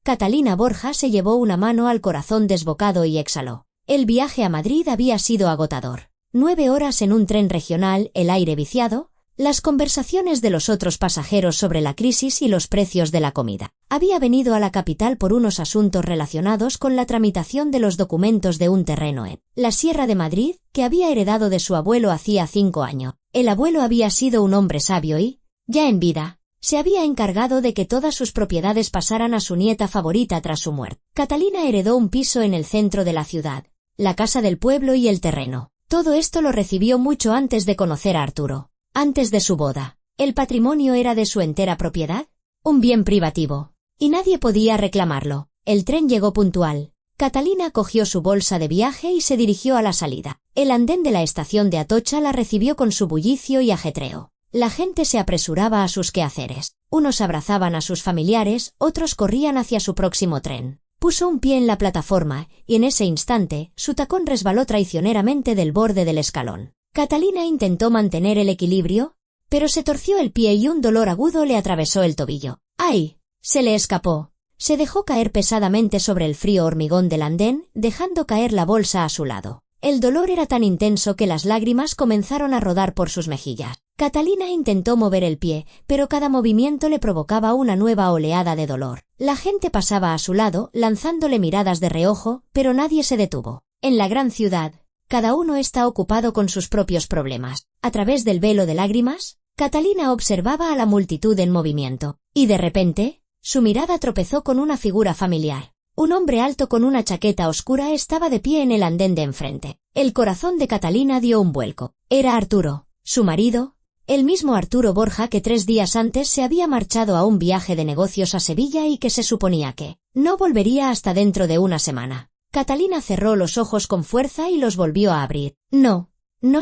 Catalina Borja se llevó una mano al corazón desbocado y exhaló. El viaje a Madrid había sido agotador. 9 horas en un tren regional, el aire viciado, las conversaciones de los otros pasajeros sobre la crisis y los precios de la comida. Había venido a la capital por unos asuntos relacionados con la tramitación de los documentos de un terreno en la Sierra de Madrid, que había heredado de su abuelo hacía 5 años. El abuelo había sido un hombre sabio y, ya en vida, se había encargado de que todas sus propiedades pasaran a su nieta favorita tras su muerte. Catalina heredó un piso en el centro de la ciudad, la casa del pueblo y el terreno. Todo esto lo recibió mucho antes de conocer a Arturo. Antes de su boda, ¿el patrimonio era de su entera propiedad? Un bien privativo. Y nadie podía reclamarlo. El tren llegó puntual. Catalina cogió su bolsa de viaje y se dirigió a la salida. El andén de la estación de Atocha la recibió con su bullicio y ajetreo. La gente se apresuraba a sus quehaceres. Unos abrazaban a sus familiares, otros corrían hacia su próximo tren. Puso un pie en la plataforma, y en ese instante, su tacón resbaló traicioneramente del borde del escalón. Catalina intentó mantener el equilibrio, pero se torció el pie y un dolor agudo le atravesó el tobillo. ¡Ay! Se le escapó. Se dejó caer pesadamente sobre el frío hormigón del andén, dejando caer la bolsa a su lado. El dolor era tan intenso que las lágrimas comenzaron a rodar por sus mejillas. Catalina intentó mover el pie, pero cada movimiento le provocaba una nueva oleada de dolor. La gente pasaba a su lado, lanzándole miradas de reojo, pero nadie se detuvo. En la gran ciudad, cada uno está ocupado con sus propios problemas. A través del velo de lágrimas, Catalina observaba a la multitud en movimiento, y de repente, su mirada tropezó con una figura familiar. Un hombre alto con una chaqueta oscura estaba de pie en el andén de enfrente. El corazón de Catalina dio un vuelco. Era Arturo, su marido, el mismo Arturo Borja que 3 días antes se había marchado a un viaje de negocios a Sevilla y que se suponía que no volvería hasta dentro de una semana. Catalina cerró los ojos con fuerza y los volvió a abrir. No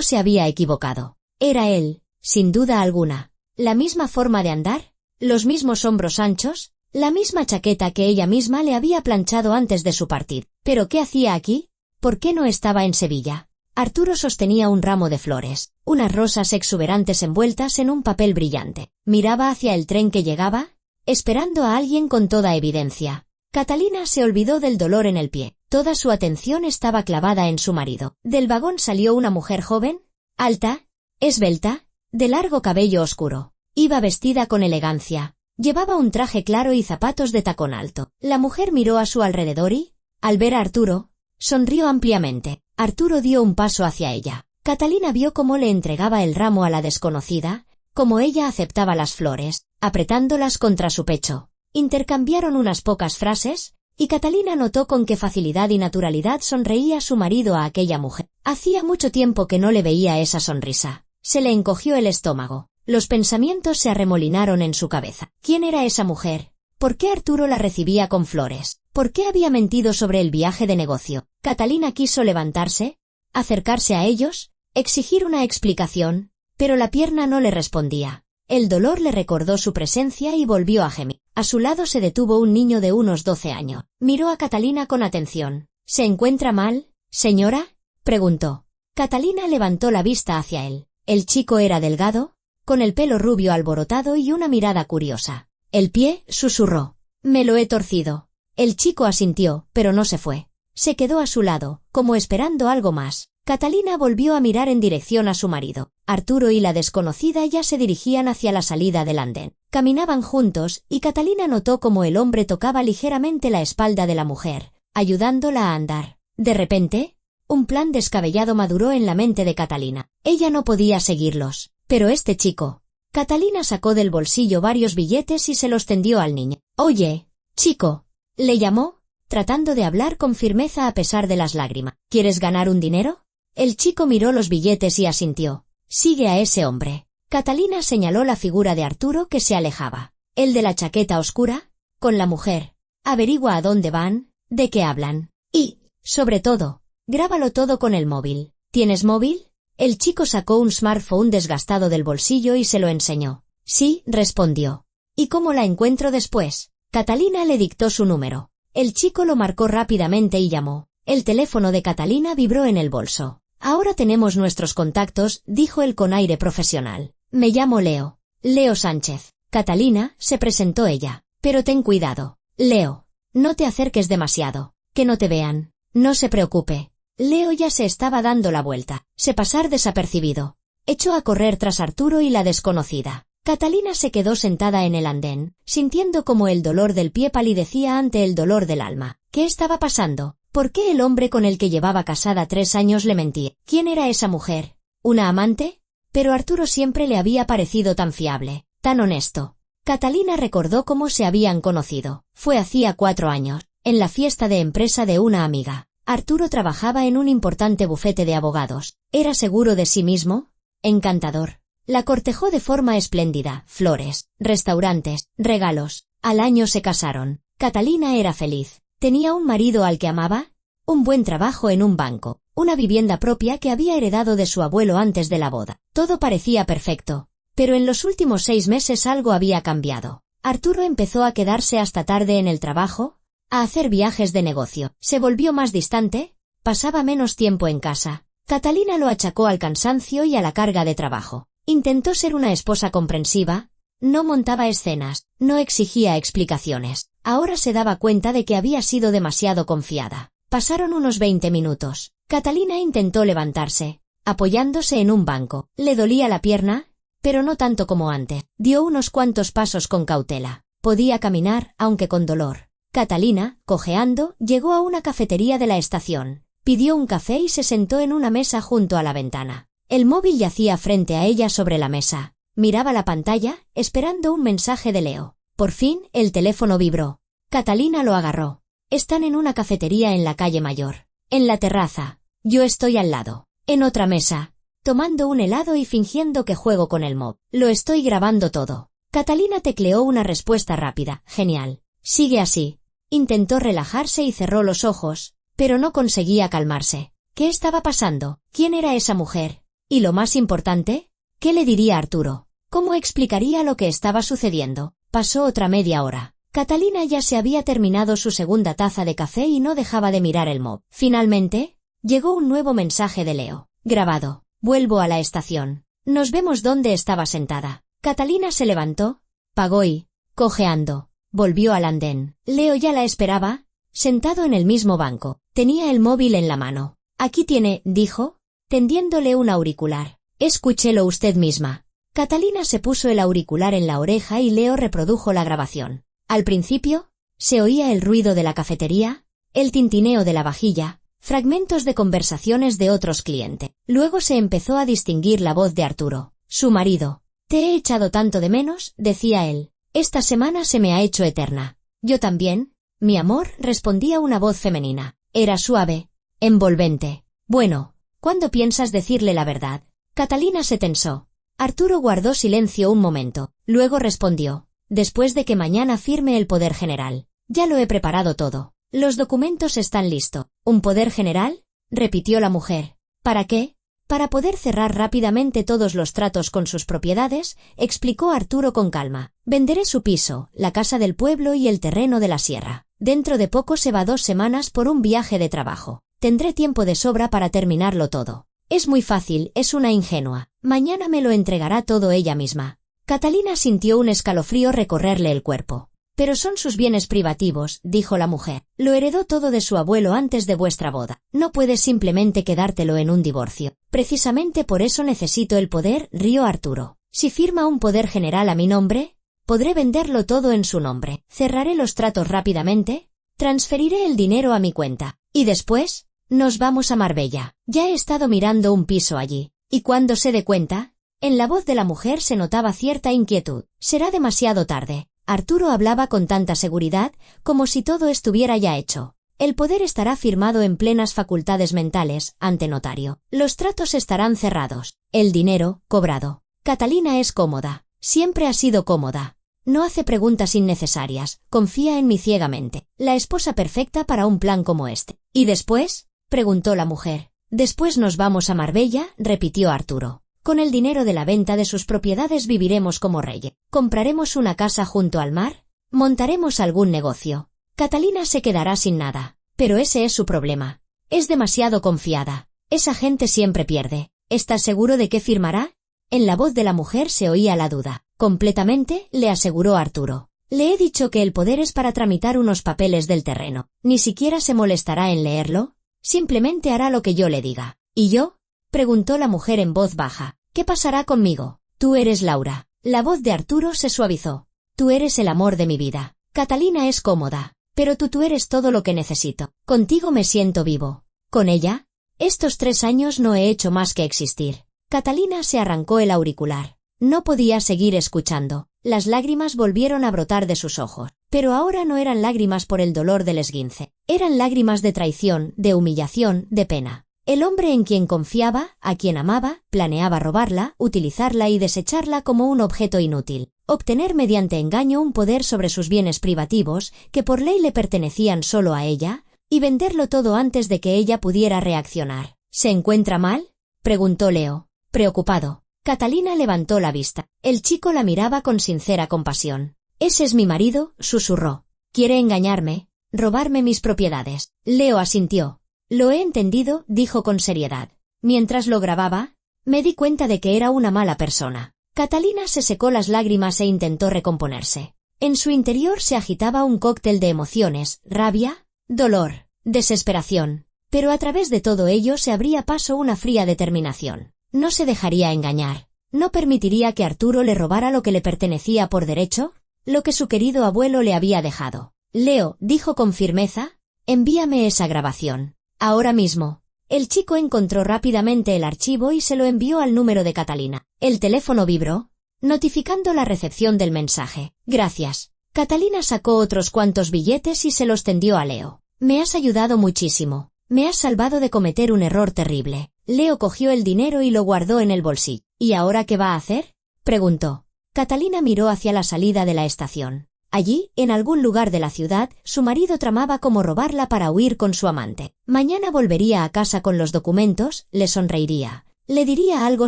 se había equivocado. Era él, sin duda alguna. La misma forma de andar, los mismos hombros anchos, la misma chaqueta que ella misma le había planchado antes de su partida. ¿Pero qué hacía aquí? ¿Por qué no estaba en Sevilla? Arturo sostenía un ramo de flores, unas rosas exuberantes envueltas en un papel brillante. Miraba hacia el tren que llegaba, esperando a alguien con toda evidencia. Catalina se olvidó del dolor en el pie. Toda su atención estaba clavada en su marido. Del vagón salió una mujer joven, alta, esbelta, de largo cabello oscuro. Iba vestida con elegancia. Llevaba un traje claro y zapatos de tacón alto. La mujer miró a su alrededor y, al ver a Arturo, sonrió ampliamente. Arturo dio un paso hacia ella. Catalina vio cómo le entregaba el ramo a la desconocida, cómo ella aceptaba las flores, apretándolas contra su pecho. Intercambiaron unas pocas frases, y Catalina notó con qué facilidad y naturalidad sonreía su marido a aquella mujer. Hacía mucho tiempo que no le veía esa sonrisa. Se le encogió el estómago. Los pensamientos se arremolinaron en su cabeza. ¿Quién era esa mujer? ¿Por qué Arturo la recibía con flores? ¿Por qué había mentido sobre el viaje de negocio? Catalina quiso levantarse, acercarse a ellos, exigir una explicación, pero la pierna no le respondía. El dolor le recordó su presencia y volvió a gemir. A su lado se detuvo un niño de unos 12 años. Miró a Catalina con atención. ¿Se encuentra mal, señora?, preguntó. Catalina levantó la vista hacia él. El chico era delgado, con el pelo rubio alborotado y una mirada curiosa. «¿El pie?», susurró. «Me lo he torcido». El chico asintió, pero no se fue. Se quedó a su lado, como esperando algo más. Catalina volvió a mirar en dirección a su marido. Arturo y la desconocida ya se dirigían hacia la salida del andén. Caminaban juntos, y Catalina notó cómo el hombre tocaba ligeramente la espalda de la mujer, ayudándola a andar. De repente, un plan descabellado maduró en la mente de Catalina. Ella no podía seguirlos. Pero este chico. Catalina sacó del bolsillo varios billetes y se los tendió al niño. «Oye, chico», le llamó, tratando de hablar con firmeza a pesar de las lágrimas. «¿Quieres ganar un dinero?». El chico miró los billetes y asintió. «Sigue a ese hombre». Catalina señaló la figura de Arturo que se alejaba. El de la chaqueta oscura, con la mujer. «Averigua a dónde van, de qué hablan. Y, sobre todo, grábalo todo con el móvil». «¿Tienes móvil?». El chico sacó un smartphone desgastado del bolsillo y se lo enseñó. «Sí», respondió. «¿Y cómo la encuentro después?». Catalina le dictó su número. El chico lo marcó rápidamente y llamó. El teléfono de Catalina vibró en el bolso. «Ahora tenemos nuestros contactos», dijo él con aire profesional. «Me llamo Leo. Leo Sánchez». «Catalina», se presentó ella. «Pero ten cuidado. Leo. No te acerques demasiado. Que no te vean. No se preocupe. Leo ya se estaba dando la vuelta. Se pasar desapercibido. Echó a correr tras Arturo y la desconocida. Catalina se quedó sentada en el andén, sintiendo como el dolor del pie palidecía ante el dolor del alma. ¿Qué estaba pasando? ¿Por qué el hombre con el que llevaba casada 3 años le mentía? ¿Quién era esa mujer? ¿Una amante? Pero Arturo siempre le había parecido tan fiable, tan honesto. Catalina recordó cómo se habían conocido. Fue hacía 4 años, en la fiesta de empresa de una amiga. Arturo trabajaba en un importante bufete de abogados. Era seguro de sí mismo, encantador. La cortejó de forma espléndida, flores, restaurantes, regalos. Al año se casaron. Catalina era feliz. Tenía un marido al que amaba, un buen trabajo en un banco, una vivienda propia que había heredado de su abuelo antes de la boda. Todo parecía perfecto. Pero en los últimos 6 meses algo había cambiado. Arturo empezó a quedarse hasta tarde en el trabajo, a hacer viajes de negocio. Se volvió más distante, pasaba menos tiempo en casa. Catalina lo achacó al cansancio y a la carga de trabajo. Intentó ser una esposa comprensiva, no montaba escenas, no exigía explicaciones. Ahora se daba cuenta de que había sido demasiado confiada. Pasaron unos 20 minutos. Catalina intentó levantarse, apoyándose en un banco. Le dolía la pierna, pero no tanto como antes. Dio unos cuantos pasos con cautela. Podía caminar, aunque con dolor. Catalina, cojeando, llegó a una cafetería de la estación. Pidió un café y se sentó en una mesa junto a la ventana. El móvil yacía frente a ella sobre la mesa. Miraba la pantalla, esperando un mensaje de Leo. Por fin, el teléfono vibró. Catalina lo agarró. Están en una cafetería en la calle Mayor. En la terraza. Yo estoy al lado. En otra mesa. Tomando un helado y fingiendo que juego con el móvil. Lo estoy grabando todo. Catalina tecleó una respuesta rápida. Genial. Sigue así. Intentó relajarse y cerró los ojos, pero no conseguía calmarse. ¿Qué estaba pasando? ¿Quién era esa mujer? Y lo más importante, ¿qué le diría Arturo? ¿Cómo explicaría lo que estaba sucediendo? Pasó otra media hora. Catalina ya se había terminado su segunda taza de café y no dejaba de mirar el móvil. Finalmente, llegó un nuevo mensaje de Leo. Grabado. Vuelvo a la estación. Nos vemos donde estaba sentada. Catalina se levantó, pagó y, cojeando, volvió al andén. Leo ya la esperaba, sentado en el mismo banco. Tenía el móvil en la mano. Aquí tiene, dijo, tendiéndole un auricular. Escúchelo usted misma. Catalina se puso el auricular en la oreja y Leo reprodujo la grabación. Al principio, se oía el ruido de la cafetería, el tintineo de la vajilla, fragmentos de conversaciones de otros clientes. Luego se empezó a distinguir la voz de Arturo, su marido. Te he echado tanto de menos, decía él. Esta semana se me ha hecho eterna. Yo también, mi amor, respondía una voz femenina. Era suave, envolvente. Bueno, ¿cuándo piensas decirle la verdad? Catalina se tensó. Arturo guardó silencio un momento, luego respondió. Después de que mañana firme el poder general. Ya lo he preparado todo. Los documentos están listos. ¿Un poder general? Repitió la mujer. ¿Para qué? Para poder cerrar rápidamente todos los tratos con sus propiedades, explicó Arturo con calma. Venderé su piso, la casa del pueblo y el terreno de la sierra. Dentro de poco se va 2 semanas por un viaje de trabajo. Tendré tiempo de sobra para terminarlo todo. Es muy fácil, es una ingenua. Mañana me lo entregará todo ella misma. Catalina sintió un escalofrío recorrerle el cuerpo. Pero son sus bienes privativos, dijo la mujer. Lo heredó todo de su abuelo antes de vuestra boda. No puedes simplemente quedártelo en un divorcio. Precisamente por eso necesito el poder, rió Arturo. Si firma un poder general a mi nombre, podré venderlo todo en su nombre. Cerraré los tratos rápidamente, transferiré el dinero a mi cuenta. Y después, nos vamos a Marbella. Ya he estado mirando un piso allí. ¿Y cuando se dé cuenta? En la voz de la mujer se notaba cierta inquietud. Será demasiado tarde. Arturo hablaba con tanta seguridad, como si todo estuviera ya hecho. El poder estará firmado en plenas facultades mentales, ante notario. Los tratos estarán cerrados. El dinero, cobrado. Catalina es cómoda. Siempre ha sido cómoda. No hace preguntas innecesarias. Confía en mí ciegamente. La esposa perfecta para un plan como este. ¿Y después? Preguntó la mujer. Después nos vamos a Marbella, repitió Arturo. Con el dinero de la venta de sus propiedades viviremos como reyes. Compraremos una casa junto al mar, montaremos algún negocio. Catalina se quedará sin nada. Pero ese es su problema. Es demasiado confiada. Esa gente siempre pierde. ¿Estás seguro de que firmará? En la voz de la mujer se oía la duda. Completamente, le aseguró Arturo. Le he dicho que el poder es para tramitar unos papeles del terreno. Ni siquiera se molestará en leerlo. Simplemente hará lo que yo le diga. ¿Y yo? Preguntó la mujer en voz baja. ¿Qué pasará conmigo? Tú eres Laura. La voz de Arturo se suavizó. Tú eres el amor de mi vida. Catalina es cómoda. Pero tú eres todo lo que necesito. Contigo me siento vivo. ¿Con ella? Estos 3 años no he hecho más que existir. Catalina se arrancó el auricular. No podía seguir escuchando. Las lágrimas volvieron a brotar de sus ojos. Pero ahora no eran lágrimas por el dolor del esguince. Eran lágrimas de traición, de humillación, de pena. El hombre en quien confiaba, a quien amaba, planeaba robarla, utilizarla y desecharla como un objeto inútil. Obtener mediante engaño un poder sobre sus bienes privativos, que por ley le pertenecían solo a ella, y venderlo todo antes de que ella pudiera reaccionar. ¿Se encuentra mal?, preguntó Leo, preocupado. Catalina levantó la vista. El chico la miraba con sincera compasión. «Ese es mi marido», susurró. «Quiere engañarme, robarme mis propiedades». Leo asintió. «Lo he entendido», dijo con seriedad. Mientras lo grababa, me di cuenta de que era una mala persona. Catalina se secó las lágrimas e intentó recomponerse. En su interior se agitaba un cóctel de emociones, rabia, dolor, desesperación. Pero a través de todo ello se abría paso una fría determinación. No se dejaría engañar. No permitiría que Arturo le robara lo que le pertenecía por derecho, lo que su querido abuelo le había dejado. «Leo», dijo con firmeza, «envíame esa grabación. Ahora mismo». El chico encontró rápidamente el archivo y se lo envió al número de Catalina. El teléfono vibró, notificando la recepción del mensaje. «Gracias». Catalina sacó otros cuantos billetes y se los tendió a Leo. «Me has ayudado muchísimo. Me has salvado de cometer un error terrible». Leo cogió el dinero y lo guardó en el bolsillo. «¿Y ahora qué va a hacer?», preguntó. Catalina miró hacia la salida de la estación. Allí, en algún lugar de la ciudad, su marido tramaba cómo robarla para huir con su amante. Mañana volvería a casa con los documentos, le sonreiría. Le diría algo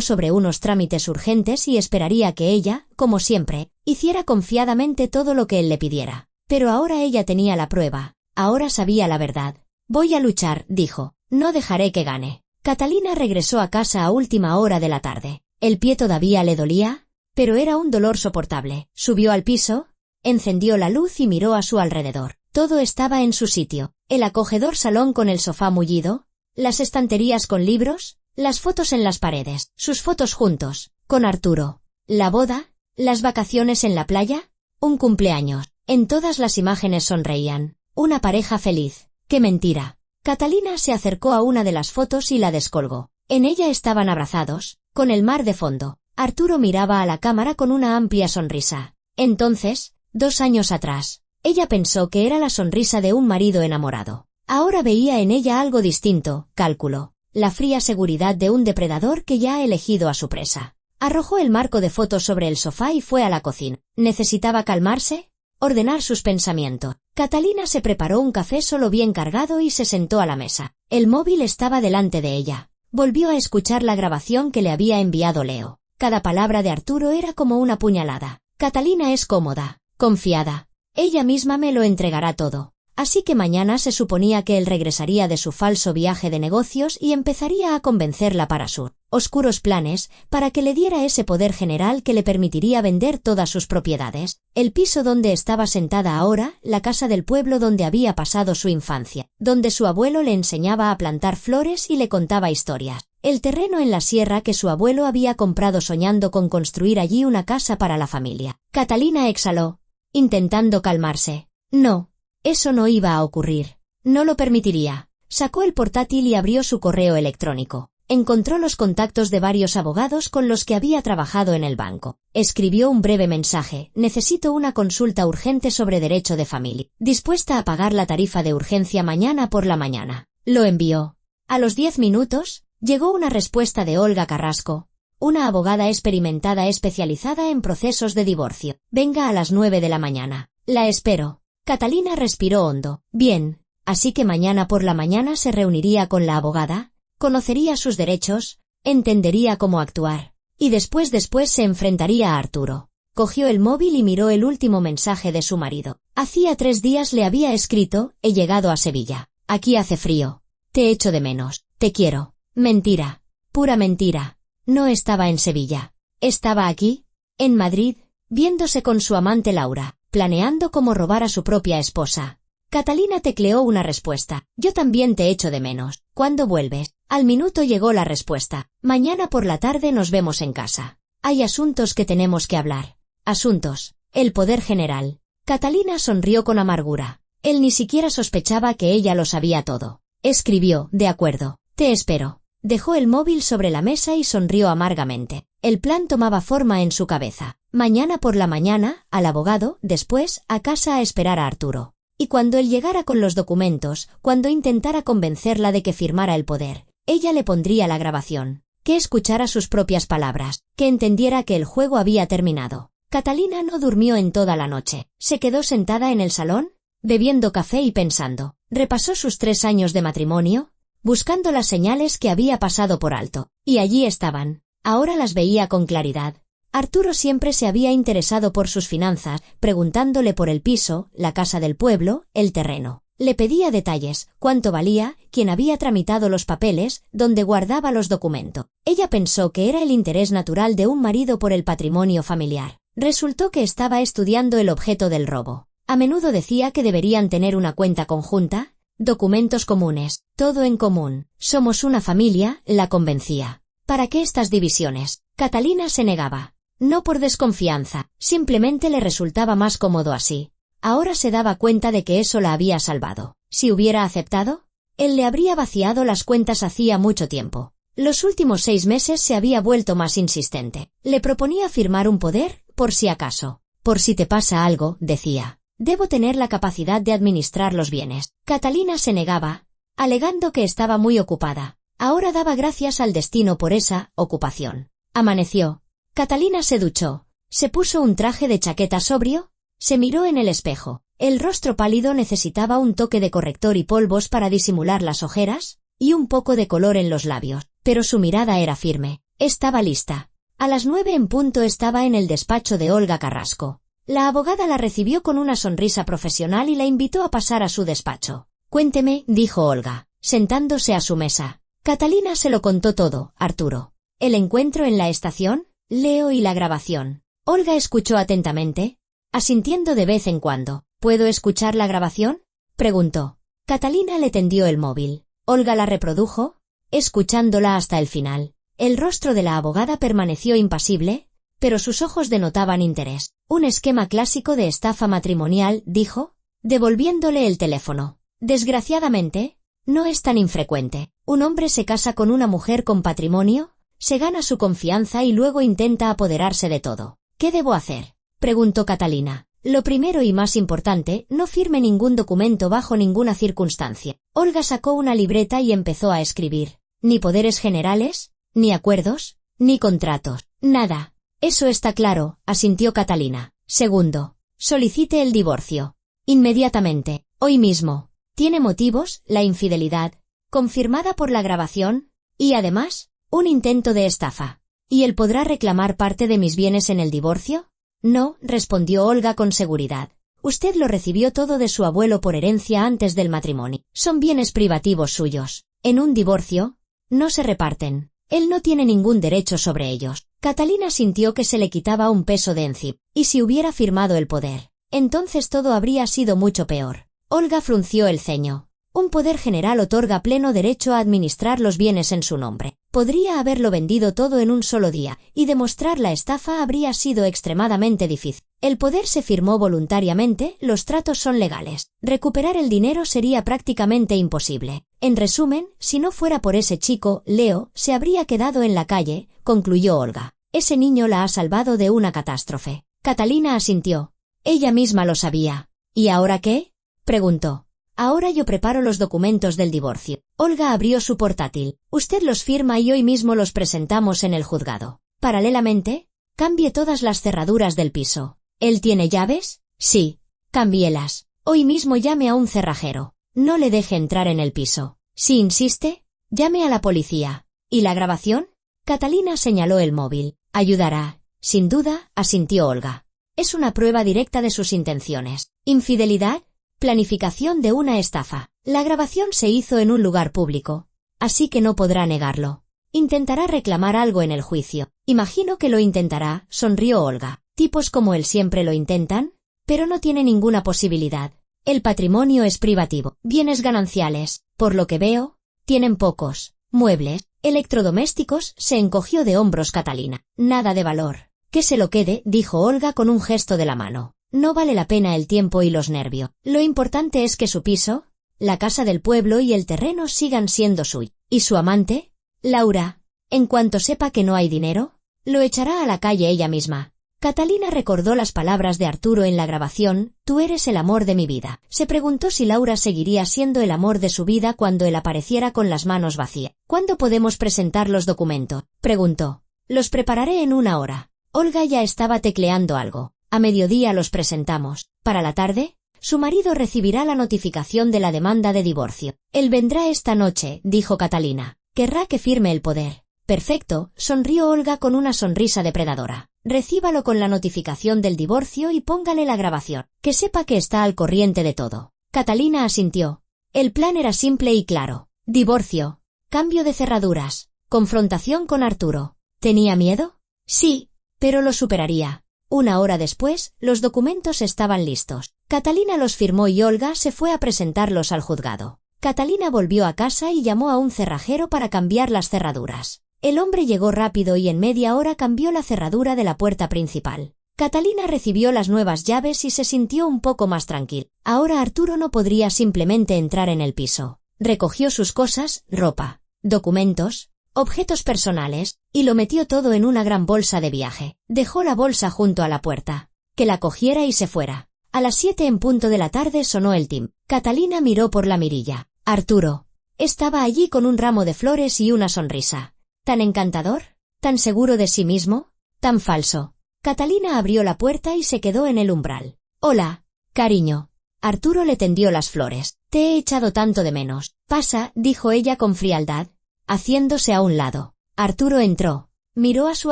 sobre unos trámites urgentes y esperaría que ella, como siempre, hiciera confiadamente todo lo que él le pidiera. Pero ahora ella tenía la prueba. Ahora sabía la verdad. «Voy a luchar», dijo. «No dejaré que gane». Catalina regresó a casa a última hora de la tarde. El pie todavía le dolía, pero era un dolor soportable. Subió al piso, encendió la luz y miró a su alrededor. Todo estaba en su sitio. El acogedor salón con el sofá mullido, las estanterías con libros, las fotos en las paredes, sus fotos juntos, con Arturo, la boda, las vacaciones en la playa, un cumpleaños. En todas las imágenes sonreían. Una pareja feliz. ¡Qué mentira! Catalina se acercó a una de las fotos y la descolgó. En ella estaban abrazados, con el mar de fondo. Arturo miraba a la cámara con una amplia sonrisa. Entonces, 2 años atrás, ella pensó que era la sonrisa de un marido enamorado. Ahora veía en ella algo distinto, cálculo, la fría seguridad de un depredador que ya ha elegido a su presa. Arrojó el marco de fotos sobre el sofá y fue a la cocina. ¿Necesitaba calmarse? Ordenar sus pensamientos. Catalina se preparó un café solo bien cargado y se sentó a la mesa. El móvil estaba delante de ella. Volvió a escuchar la grabación que le había enviado Leo. Cada palabra de Arturo era como una puñalada. Catalina es cómoda, confiada. Ella misma me lo entregará todo. Así que mañana se suponía que él regresaría de su falso viaje de negocios y empezaría a convencerla para sus oscuros planes, para que le diera ese poder general que le permitiría vender todas sus propiedades, el piso donde estaba sentada ahora, la casa del pueblo donde había pasado su infancia, donde su abuelo le enseñaba a plantar flores y le contaba historias, el terreno en la sierra que su abuelo había comprado soñando con construir allí una casa para la familia. Catalina exhaló, intentando calmarse. No. Eso no iba a ocurrir. No lo permitiría. Sacó el portátil y abrió su correo electrónico. Encontró los contactos de varios abogados con los que había trabajado en el banco. Escribió un breve mensaje. «Necesito una consulta urgente sobre derecho de familia. Dispuesta a pagar la tarifa de urgencia mañana por la mañana». Lo envió. A los 10 minutos, llegó una respuesta de Olga Carrasco, una abogada experimentada especializada en procesos de divorcio. «Venga a las 9 de la mañana. La espero». Catalina respiró hondo. Bien, así que mañana por la mañana se reuniría con la abogada, conocería sus derechos, entendería cómo actuar, y después se enfrentaría a Arturo. Cogió el móvil y miró el último mensaje de su marido. Hacía 3 días le había escrito: «He llegado a Sevilla. Aquí hace frío. Te echo de menos. Te quiero». Mentira. Pura mentira. No estaba en Sevilla. Estaba aquí, en Madrid, viéndose con su amante Laura. planeando cómo robar a su propia esposa. Catalina tecleó una respuesta. Yo también te echo de menos. ¿Cuándo vuelves? Al minuto llegó la respuesta. Mañana por la tarde nos vemos en casa. Hay asuntos que tenemos que hablar. Asuntos. El poder general. Catalina sonrió con amargura. Él ni siquiera sospechaba que ella lo sabía todo. Escribió, de acuerdo. Te espero. Dejó el móvil sobre la mesa y sonrió amargamente. El plan tomaba forma en su cabeza. Mañana por la mañana, al abogado, después, a casa a esperar a Arturo. Y cuando él llegara con los documentos, cuando intentara convencerla de que firmara el poder, ella le pondría la grabación. Que escuchara sus propias palabras, que entendiera que el juego había terminado. Catalina no durmió en toda la noche. Se quedó sentada en el salón, bebiendo café y pensando. Repasó sus 3 años de matrimonio, buscando las señales que había pasado por alto. Y allí estaban. Ahora las veía con claridad. Arturo siempre se había interesado por sus finanzas, preguntándole por el piso, la casa del pueblo, el terreno. Le pedía detalles, cuánto valía, quién había tramitado los papeles, dónde guardaba los documentos. Ella pensó que era el interés natural de un marido por el patrimonio familiar. Resultó que estaba estudiando el objeto del robo. A menudo decía que deberían tener una cuenta conjunta, documentos comunes, todo en común. Somos una familia, la convencía. ¿Para qué estas divisiones? Catalina se negaba. No por desconfianza, simplemente le resultaba más cómodo así. Ahora se daba cuenta de que eso la había salvado. Si hubiera aceptado, él le habría vaciado las cuentas hacía mucho tiempo. Los últimos 6 meses se había vuelto más insistente. Le proponía firmar un poder, por si acaso. Por si te pasa algo, decía. Debo tener la capacidad de administrar los bienes. Catalina se negaba, alegando que estaba muy ocupada. Ahora daba gracias al destino por esa ocupación. Amaneció. Catalina se duchó. Se puso un traje de chaqueta sobrio. Se miró en el espejo. El rostro pálido necesitaba un toque de corrector y polvos para disimular las ojeras, y un poco de color en los labios, pero su mirada era firme. Estaba lista. A las 9 en punto estaba en el despacho de Olga Carrasco. La abogada la recibió con una sonrisa profesional y la invitó a pasar a su despacho. Cuénteme, dijo Olga, sentándose a su mesa. Catalina se lo contó todo, Arturo. ¿El encuentro en la estación? Leo y la grabación. Olga escuchó atentamente, asintiendo de vez en cuando. ¿Puedo escuchar la grabación?, preguntó. Catalina le tendió el móvil. Olga la reprodujo, escuchándola hasta el final. El rostro de la abogada permaneció impasible, pero sus ojos denotaban interés. Un esquema clásico de estafa matrimonial, dijo, devolviéndole el teléfono. Desgraciadamente, no es tan infrecuente. Un hombre se casa con una mujer con patrimonio, se gana su confianza y luego intenta apoderarse de todo. ¿Qué debo hacer?, preguntó Catalina. Lo primero y más importante, no firme ningún documento bajo ninguna circunstancia. Olga sacó una libreta y empezó a escribir. Ni poderes generales, ni acuerdos, ni contratos. Nada. Eso está claro, asintió Catalina. Segundo, solicite el divorcio. Inmediatamente, hoy mismo. ¿Tiene motivos, la infidelidad, confirmada por la grabación, y además, un intento de estafa? ¿Y él podrá reclamar parte de mis bienes en el divorcio? No, respondió Olga con seguridad. Usted lo recibió todo de su abuelo por herencia antes del matrimonio. Son bienes privativos suyos. En un divorcio, no se reparten. Él no tiene ningún derecho sobre ellos. Catalina sintió que se le quitaba un peso de encima. ¿Y si hubiera firmado el poder? Entonces todo habría sido mucho peor. Olga frunció el ceño. Un poder general otorga pleno derecho a administrar los bienes en su nombre. Podría haberlo vendido todo en un solo día, y demostrar la estafa habría sido extremadamente difícil. El poder se firmó voluntariamente, los tratos son legales. Recuperar el dinero sería prácticamente imposible. En resumen, si no fuera por ese chico, Leo, se habría quedado en la calle, concluyó Olga. Ese niño la ha salvado de una catástrofe. Catalina asintió. Ella misma lo sabía. ¿Y ahora qué?, preguntó. Ahora yo preparo los documentos del divorcio. Olga abrió su portátil. Usted los firma y hoy mismo los presentamos en el juzgado. Paralelamente, cambie todas las cerraduras del piso. ¿Él tiene llaves? Sí. Cámbielas. Hoy mismo llame a un cerrajero. No le deje entrar en el piso. Si insiste, llame a la policía. ¿Y la grabación? Catalina señaló el móvil. Ayudará. Sin duda, asintió Olga. Es una prueba directa de sus intenciones. ¿Infidelidad? Planificación de una estafa. La grabación se hizo en un lugar público, así que no podrá negarlo. Intentará reclamar algo en el juicio. Imagino que lo intentará, sonrió Olga. ¿Tipos como él siempre lo intentan? pero no tiene ninguna posibilidad. El patrimonio es privativo. Bienes gananciales, por lo que veo, tienen pocos. Muebles, electrodomésticos, se encogió de hombros Catalina. Nada de valor. Que se lo quede, dijo Olga con un gesto de la mano. No vale la pena el tiempo y los nervios. Lo importante es que su piso, la casa del pueblo y el terreno sigan siendo suyo. ¿Y su amante? Laura, en cuanto sepa que no hay dinero, lo echará a la calle ella misma. Catalina recordó las palabras de Arturo en la grabación, «Tú eres el amor de mi vida». Se preguntó si Laura seguiría siendo el amor de su vida cuando él apareciera con las manos vacías. «¿Cuándo podemos presentar los documentos?», preguntó. «Los prepararé en 1 hora». Olga ya estaba tecleando algo. «A mediodía los presentamos. Para la tarde, su marido recibirá la notificación de la demanda de divorcio. Él vendrá esta noche», dijo Catalina. «Querrá que firme el poder». «Perfecto», sonrió Olga con una sonrisa depredadora. «Recíbalo con la notificación del divorcio y póngale la grabación. Que sepa que está al corriente de todo». Catalina asintió. El plan era simple y claro. Divorcio. Cambio de cerraduras. Confrontación con Arturo. ¿Tenía miedo? Sí, pero lo superaría. 1 hora después, los documentos estaban listos. Catalina los firmó y Olga se fue a presentarlos al juzgado. Catalina volvió a casa y llamó a un cerrajero para cambiar las cerraduras. El hombre llegó rápido y en media hora cambió la cerradura de la puerta principal. Catalina recibió las nuevas llaves y se sintió un poco más tranquila. Ahora Arturo no podría simplemente entrar en el piso. Recogió sus cosas, ropa, documentos, objetos personales, y lo metió todo en una gran bolsa de viaje. Dejó la bolsa junto a la puerta. Que la cogiera y se fuera. A las 7 en punto de la tarde sonó el tim. Catalina miró por la mirilla. Arturo. Estaba allí con un ramo de flores y una sonrisa. ¿Tan encantador? ¿Tan seguro de sí mismo? ¿Tan falso? Catalina abrió la puerta y se quedó en el umbral. «Hola, cariño». Arturo le tendió las flores. «Te he echado tanto de menos». «Pasa», dijo ella con frialdad, haciéndose a un lado. Arturo entró. Miró a su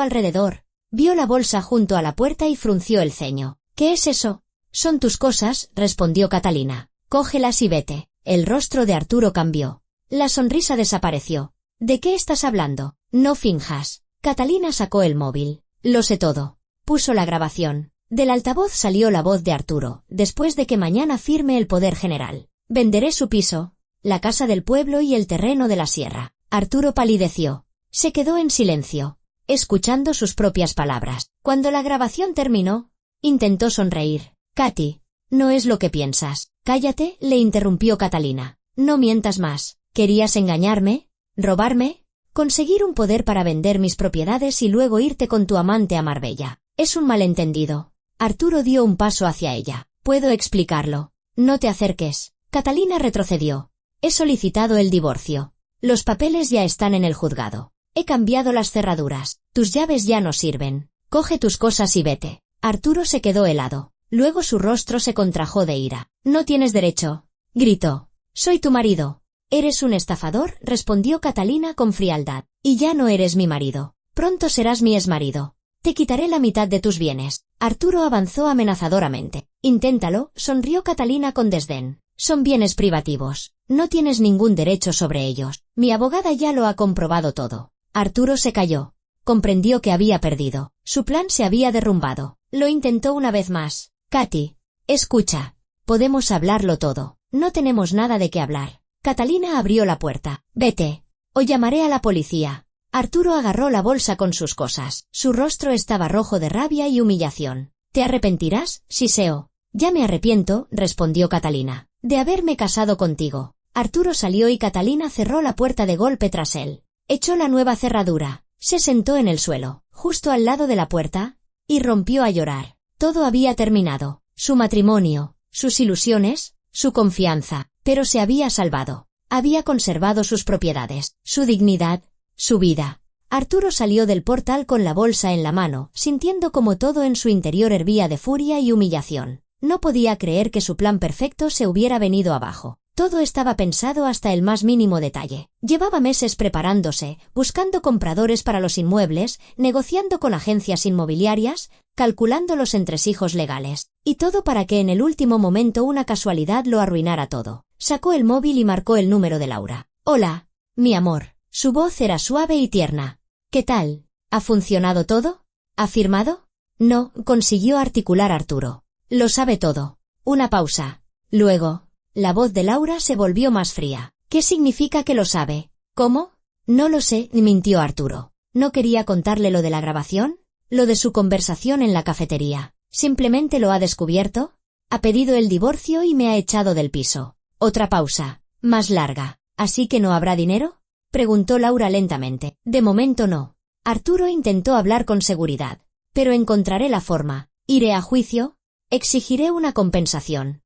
alrededor. Vio la bolsa junto a la puerta y frunció el ceño. «¿Qué es eso?» «Son tus cosas», respondió Catalina. «Cógelas y vete». El rostro de Arturo cambió. La sonrisa desapareció. «¿De qué estás hablando? No finjas». Catalina sacó el móvil. «Lo sé todo». Puso la grabación. Del altavoz salió la voz de Arturo. «Después de que mañana firme el poder general. Venderé su piso, la casa del pueblo y el terreno de la sierra». Arturo palideció. Se quedó en silencio, escuchando sus propias palabras. Cuando la grabación terminó, intentó sonreír. «Katy, no es lo que piensas». «Cállate», le interrumpió Catalina. «No mientas más. ¿Querías engañarme? ¿Robarme? Conseguir un poder para vender mis propiedades y luego irte con tu amante a Marbella. Es un malentendido». Arturo dio un paso hacia ella. «Puedo explicarlo». «No te acerques». Catalina retrocedió. «He solicitado el divorcio. Los papeles ya están en el juzgado. He cambiado las cerraduras. Tus llaves ya no sirven. Coge tus cosas y vete». Arturo se quedó helado. Luego su rostro se contrajo de ira. «No tienes derecho», gritó. «Soy tu marido». «Eres un estafador», respondió Catalina con frialdad. «Y ya no eres mi marido. Pronto serás mi exmarido. Te quitaré la mitad de tus bienes». Arturo avanzó amenazadoramente. «Inténtalo», sonrió Catalina con desdén. «Son bienes privativos. No tienes ningún derecho sobre ellos. Mi abogada ya lo ha comprobado todo». Arturo se calló. Comprendió que había perdido. Su plan se había derrumbado. Lo intentó una vez más. «Katy, escucha. Podemos hablarlo todo. No tenemos nada de qué hablar». Catalina abrió la puerta. «Vete, o llamaré a la policía». Arturo agarró la bolsa con sus cosas. Su rostro estaba rojo de rabia y humillación. «¿Te arrepentirás, Siseo?» «Ya me arrepiento», respondió Catalina, «de haberme casado contigo». Arturo salió y Catalina cerró la puerta de golpe tras él. Echó la nueva cerradura. Se sentó en el suelo, justo al lado de la puerta, y rompió a llorar. Todo había terminado. Su matrimonio, sus ilusiones, su confianza, pero se había salvado. Había conservado sus propiedades, su dignidad, su vida. Arturo salió del portal con la bolsa en la mano, sintiendo como todo en su interior hervía de furia y humillación. No podía creer que su plan perfecto se hubiera venido abajo. Todo estaba pensado hasta el más mínimo detalle. Llevaba meses preparándose, buscando compradores para los inmuebles, negociando con agencias inmobiliarias, calculando los entresijos legales. Y todo para que en el último momento una casualidad lo arruinara todo. Sacó el móvil y marcó el número de Laura. «Hola, mi amor». Su voz era suave y tierna. «¿Qué tal? ¿Ha funcionado todo? ¿Ha firmado?» «No», consiguió articular Arturo. Lo sabe todo. Una pausa. Luego, la voz de Laura se volvió más fría. ¿Qué significa que lo sabe? ¿Cómo? No lo sé, mintió Arturo. ¿No quería contarle lo de la grabación? ¿Lo de su conversación en la cafetería? ¿Simplemente lo ha descubierto? Ha pedido el divorcio y me ha echado del piso. Otra pausa. Más larga. ¿Así que no habrá dinero? Preguntó Laura lentamente. De momento no. Arturo intentó hablar con seguridad. Pero encontraré la forma. ¿Iré a juicio? Exigiré una compensación.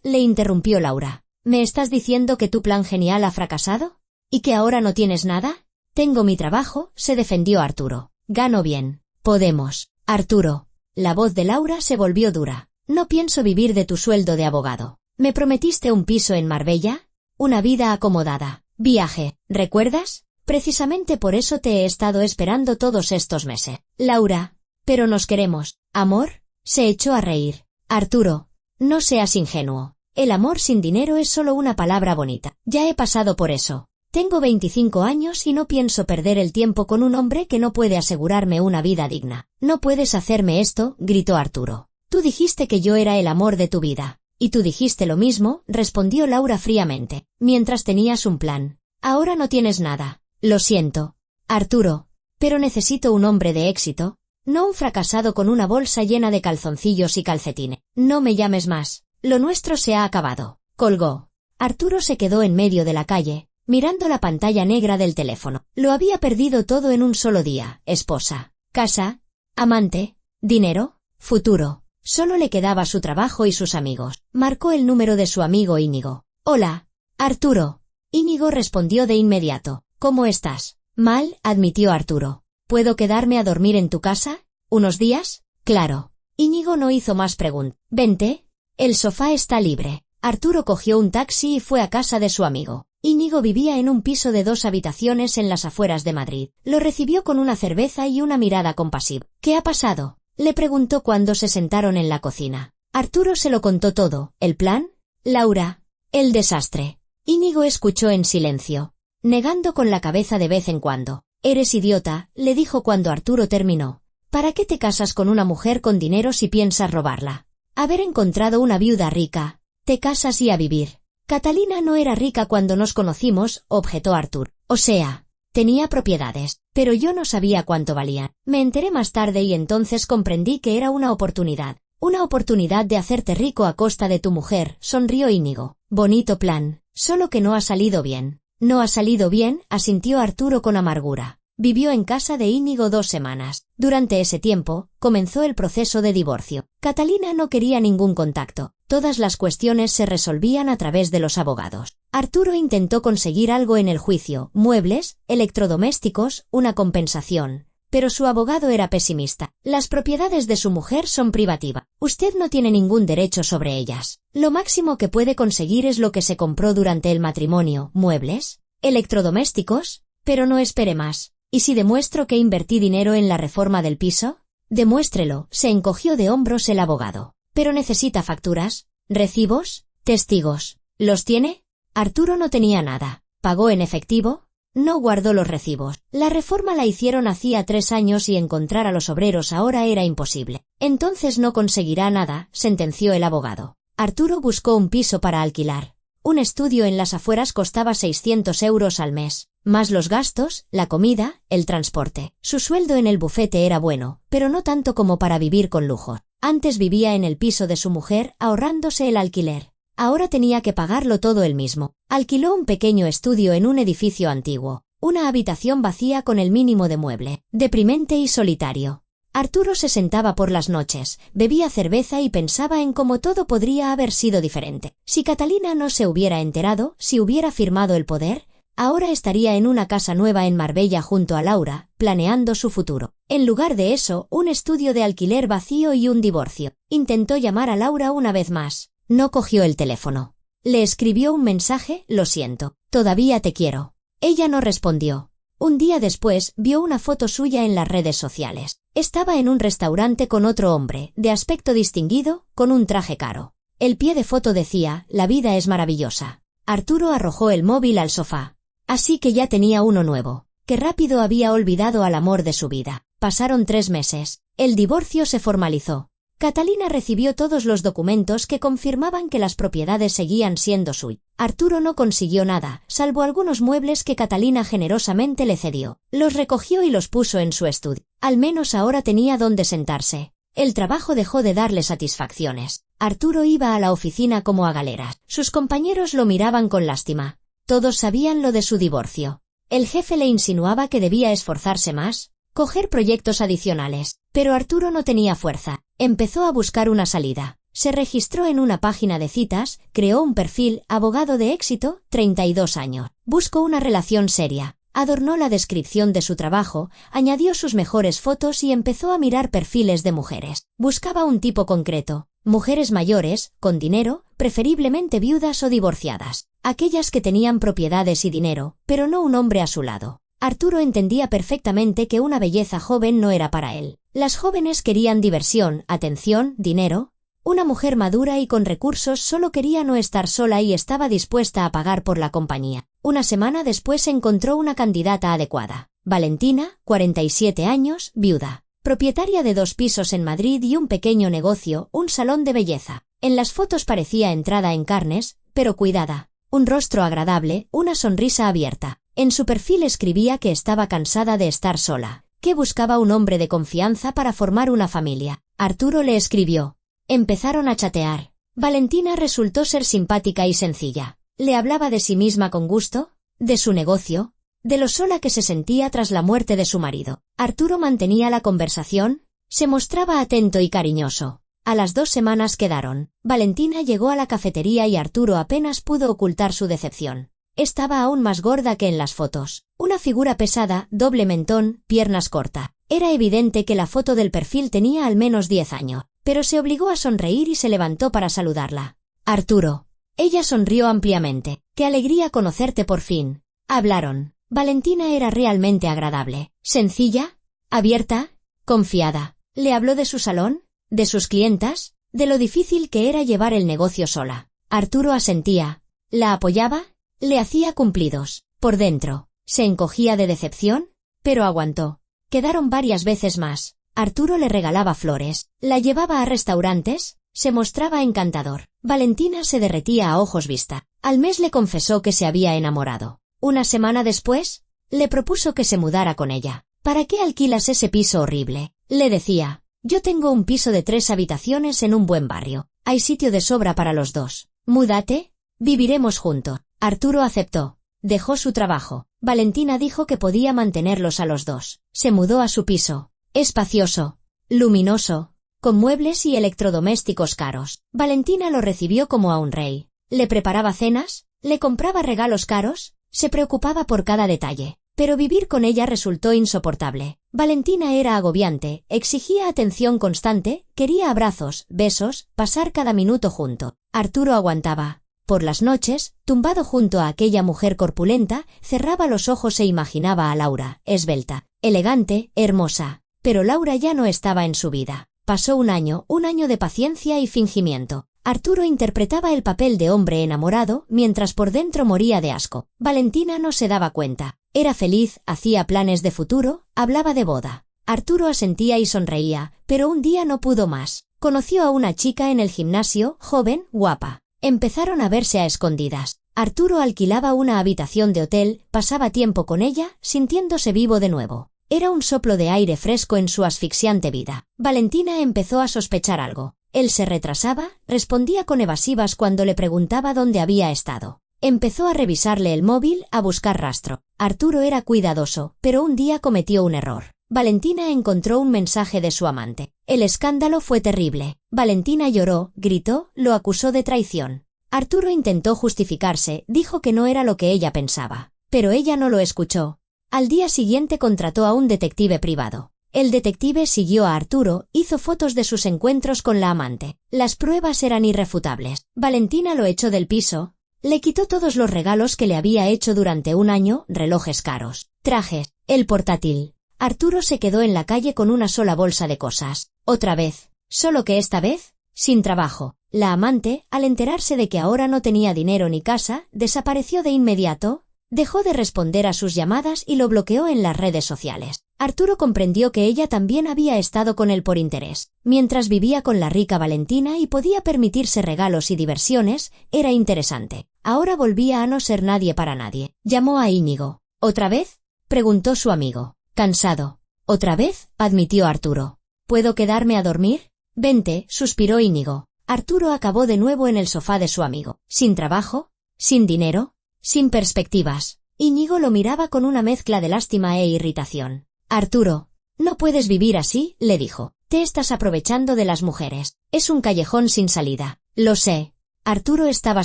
Le interrumpió Laura. ¿Me estás diciendo que tu plan genial ha fracasado? ¿Y que ahora no tienes nada? Tengo mi trabajo, se defendió Arturo. Gano bien. Podemos. Arturo. La voz de Laura se volvió dura. No pienso vivir de tu sueldo de abogado. ¿Me prometiste un piso en Marbella? Una vida acomodada. Viaje, ¿recuerdas? Precisamente por eso te he estado esperando todos estos meses. Laura. Pero nos queremos. ¿Amor? Se echó a reír. Arturo. No seas ingenuo. El amor sin dinero es solo una palabra bonita. Ya he pasado por eso. Tengo 25 años y no pienso perder el tiempo con un hombre que no puede asegurarme una vida digna. No puedes hacerme esto, gritó Arturo. Tú dijiste que yo era el amor de tu vida. Y tú dijiste lo mismo, respondió Laura fríamente, mientras tenías un plan. Ahora no tienes nada. Lo siento. Arturo. Pero necesito un hombre de éxito. No un fracasado con una bolsa llena de calzoncillos y calcetines. No me llames más. Lo nuestro se ha acabado. Colgó. Arturo se quedó en medio de la calle, mirando la pantalla negra del teléfono. Lo había perdido todo en un solo día. Esposa, casa, amante, dinero, futuro. Solo le quedaba su trabajo y sus amigos. Marcó el número de su amigo Íñigo. Hola, Arturo. Íñigo respondió de inmediato. ¿Cómo estás? Mal, admitió Arturo. ¿Puedo quedarme a dormir en tu casa? ¿Unos días? Claro. Íñigo no hizo más preguntas. Vente. El sofá está libre. Arturo cogió un taxi y fue a casa de su amigo. Íñigo vivía en un piso de 2 habitaciones en las afueras de Madrid. Lo recibió con una cerveza y una mirada compasiva. ¿Qué ha pasado? Le preguntó cuando se sentaron en la cocina. Arturo se lo contó todo. ¿El plan? Laura. El desastre. Íñigo escuchó en silencio, negando con la cabeza de vez en cuando. Eres idiota, le dijo cuando Arturo terminó. ¿Para qué te casas con una mujer con dinero si piensas robarla? Haber encontrado una viuda rica. Te casas y a vivir. Catalina no era rica cuando nos conocimos, objetó Arturo. O sea, tenía propiedades, pero yo no sabía cuánto valían. Me enteré más tarde y entonces comprendí que era una oportunidad. Una oportunidad de hacerte rico a costa de tu mujer, sonrió Íñigo. Bonito plan, solo que no ha salido bien. No ha salido bien, asintió Arturo con amargura. Vivió en casa de Íñigo 2 semanas. Durante ese tiempo, comenzó el proceso de divorcio. Catalina no quería ningún contacto. Todas las cuestiones se resolvían a través de los abogados. Arturo intentó conseguir algo en el juicio, muebles, electrodomésticos, una compensación. Pero su abogado era pesimista. Las propiedades de su mujer son privativas. Usted no tiene ningún derecho sobre ellas. Lo máximo que puede conseguir es lo que se compró durante el matrimonio, muebles, electrodomésticos, pero no espere más. ¿Y si demuestro que invertí dinero en la reforma del piso? Demuéstrelo, se encogió de hombros el abogado. Pero necesita facturas, recibos, testigos. ¿Los tiene? Arturo no tenía nada. ¿Pagó en efectivo? No guardó los recibos. La reforma la hicieron hacía 3 años y encontrar a los obreros ahora era imposible. Entonces no conseguirá nada, sentenció el abogado. Arturo buscó un piso para alquilar. Un estudio en las afueras costaba 600 euros al mes, más los gastos, la comida, el transporte. Su sueldo en el bufete era bueno, pero no tanto como para vivir con lujo. Antes vivía en el piso de su mujer, ahorrándose el alquiler. Ahora tenía que pagarlo todo él mismo. Alquiló un pequeño estudio en un edificio antiguo, una habitación vacía con el mínimo de mueble, deprimente y solitario. Arturo se sentaba por las noches, bebía cerveza y pensaba en cómo todo podría haber sido diferente. Si Catalina no se hubiera enterado, si hubiera firmado el poder, ahora estaría en una casa nueva en Marbella junto a Laura, planeando su futuro. En lugar de eso, un estudio de alquiler vacío y un divorcio. Intentó llamar a Laura una vez más. No cogió el teléfono. Le escribió un mensaje, lo siento, todavía te quiero. Ella no respondió. Un día después, vio una foto suya en las redes sociales. Estaba en un restaurante con otro hombre, de aspecto distinguido, con un traje caro. El pie de foto decía, la vida es maravillosa. Arturo arrojó el móvil al sofá. Así que ya tenía uno nuevo. Qué rápido había olvidado al amor de su vida. Pasaron 3 meses. El divorcio se formalizó. Catalina recibió todos los documentos que confirmaban que las propiedades seguían siendo suyas. Arturo no consiguió nada, salvo algunos muebles que Catalina generosamente le cedió. Los recogió y los puso en su estudio. Al menos ahora tenía donde sentarse. El trabajo dejó de darle satisfacciones. Arturo iba a la oficina como a galeras. Sus compañeros lo miraban con lástima. Todos sabían lo de su divorcio. El jefe le insinuaba que debía esforzarse más, coger proyectos adicionales. Pero Arturo no tenía fuerza. Empezó a buscar una salida. Se registró en una página de citas, creó un perfil, abogado de éxito, 32 años. Buscó una relación seria. Adornó la descripción de su trabajo, añadió sus mejores fotos y empezó a mirar perfiles de mujeres. Buscaba un tipo concreto. Mujeres mayores, con dinero, preferiblemente viudas o divorciadas. Aquellas que tenían propiedades y dinero, pero no un hombre a su lado. Arturo entendía perfectamente que una belleza joven no era para él. Las jóvenes querían diversión, atención, dinero. Una mujer madura y con recursos solo quería no estar sola y estaba dispuesta a pagar por la compañía. Una semana después encontró una candidata adecuada. Valentina, 47 años, viuda. Propietaria de 2 pisos en Madrid y un pequeño negocio, un salón de belleza. En las fotos parecía entrada en carnes, pero cuidada. Un rostro agradable, una sonrisa abierta. En su perfil escribía que estaba cansada de estar sola, que buscaba un hombre de confianza para formar una familia. Arturo le escribió. Empezaron a chatear. Valentina resultó ser simpática y sencilla. Le hablaba de sí misma con gusto, de su negocio, de lo sola que se sentía tras la muerte de su marido. Arturo mantenía la conversación, se mostraba atento y cariñoso. A las 2 semanas quedaron. Valentina llegó a la cafetería y Arturo apenas pudo ocultar su decepción. Estaba aún más gorda que en las fotos. Una figura pesada, doble mentón, piernas cortas. Era evidente que la foto del perfil tenía al menos 10 años. Pero se obligó a sonreír y se levantó para saludarla. Arturo. Ella sonrió ampliamente. ¡Qué alegría conocerte por fin! Hablaron. Valentina era realmente agradable. Sencilla, abierta, confiada. Le habló de su salón, de sus clientas, de lo difícil que era llevar el negocio sola. Arturo asentía. La apoyaba, le hacía cumplidos. Por dentro, se encogía de decepción, pero aguantó. Quedaron varias veces más. Arturo le regalaba flores, la llevaba a restaurantes, se mostraba encantador. Valentina se derretía a ojos vista. Al mes le confesó que se había enamorado. Una semana después, le propuso que se mudara con ella. ¿Para qué alquilas ese piso horrible? Le decía. Yo tengo un piso de 3 habitaciones en un buen barrio. Hay sitio de sobra para los 2. Múdate, viviremos juntos. Arturo aceptó. Dejó su trabajo. Valentina dijo que podía mantenerlos a los 2. Se mudó a su piso. Espacioso, luminoso, con muebles y electrodomésticos caros. Valentina lo recibió como a un rey. Le preparaba cenas, le compraba regalos caros, se preocupaba por cada detalle. Pero vivir con ella resultó insoportable. Valentina era agobiante, exigía atención constante, quería abrazos, besos, pasar cada minuto junto. Arturo aguantaba. Por las noches, tumbado junto a aquella mujer corpulenta, cerraba los ojos e imaginaba a Laura, esbelta, elegante, hermosa. Pero Laura ya no estaba en su vida. Pasó un año de paciencia y fingimiento. Arturo interpretaba el papel de hombre enamorado, mientras por dentro moría de asco. Valentina no se daba cuenta. Era feliz, hacía planes de futuro, hablaba de boda. Arturo asentía y sonreía, pero un día no pudo más. Conoció a una chica en el gimnasio, joven, guapa. Empezaron a verse a escondidas. Arturo alquilaba una habitación de hotel, pasaba tiempo con ella, sintiéndose vivo de nuevo. Era un soplo de aire fresco en su asfixiante vida. Valentina empezó a sospechar algo. Él se retrasaba, respondía con evasivas cuando le preguntaba dónde había estado. Empezó a revisarle el móvil, a buscar rastro. Arturo era cuidadoso, pero un día cometió un error. Valentina encontró un mensaje de su amante. El escándalo fue terrible. Valentina lloró, gritó, lo acusó de traición. Arturo intentó justificarse, dijo que no era lo que ella pensaba. Pero ella no lo escuchó. Al día siguiente contrató a un detective privado. El detective siguió a Arturo, hizo fotos de sus encuentros con la amante. Las pruebas eran irrefutables. Valentina lo echó del piso, le quitó todos los regalos que le había hecho durante un año, relojes caros, trajes, el portátil. Arturo se quedó en la calle con una sola bolsa de cosas. Otra vez, solo que esta vez, sin trabajo. La amante, al enterarse de que ahora no tenía dinero ni casa, desapareció de inmediato. Dejó de responder a sus llamadas y lo bloqueó en las redes sociales. Arturo comprendió que ella también había estado con él por interés. Mientras vivía con la rica Valentina y podía permitirse regalos y diversiones, era interesante. Ahora volvía a no ser nadie para nadie. Llamó a Íñigo. ¿Otra vez?, preguntó su amigo. Cansado. ¿Otra vez?, admitió Arturo. ¿Puedo quedarme a dormir? Vente, suspiró Íñigo. Arturo acabó de nuevo en el sofá de su amigo. Sin trabajo, sin dinero, sin perspectivas. Íñigo lo miraba con una mezcla de lástima e irritación. Arturo, no puedes vivir así, le dijo. Te estás aprovechando de las mujeres. Es un callejón sin salida. Lo sé. Arturo estaba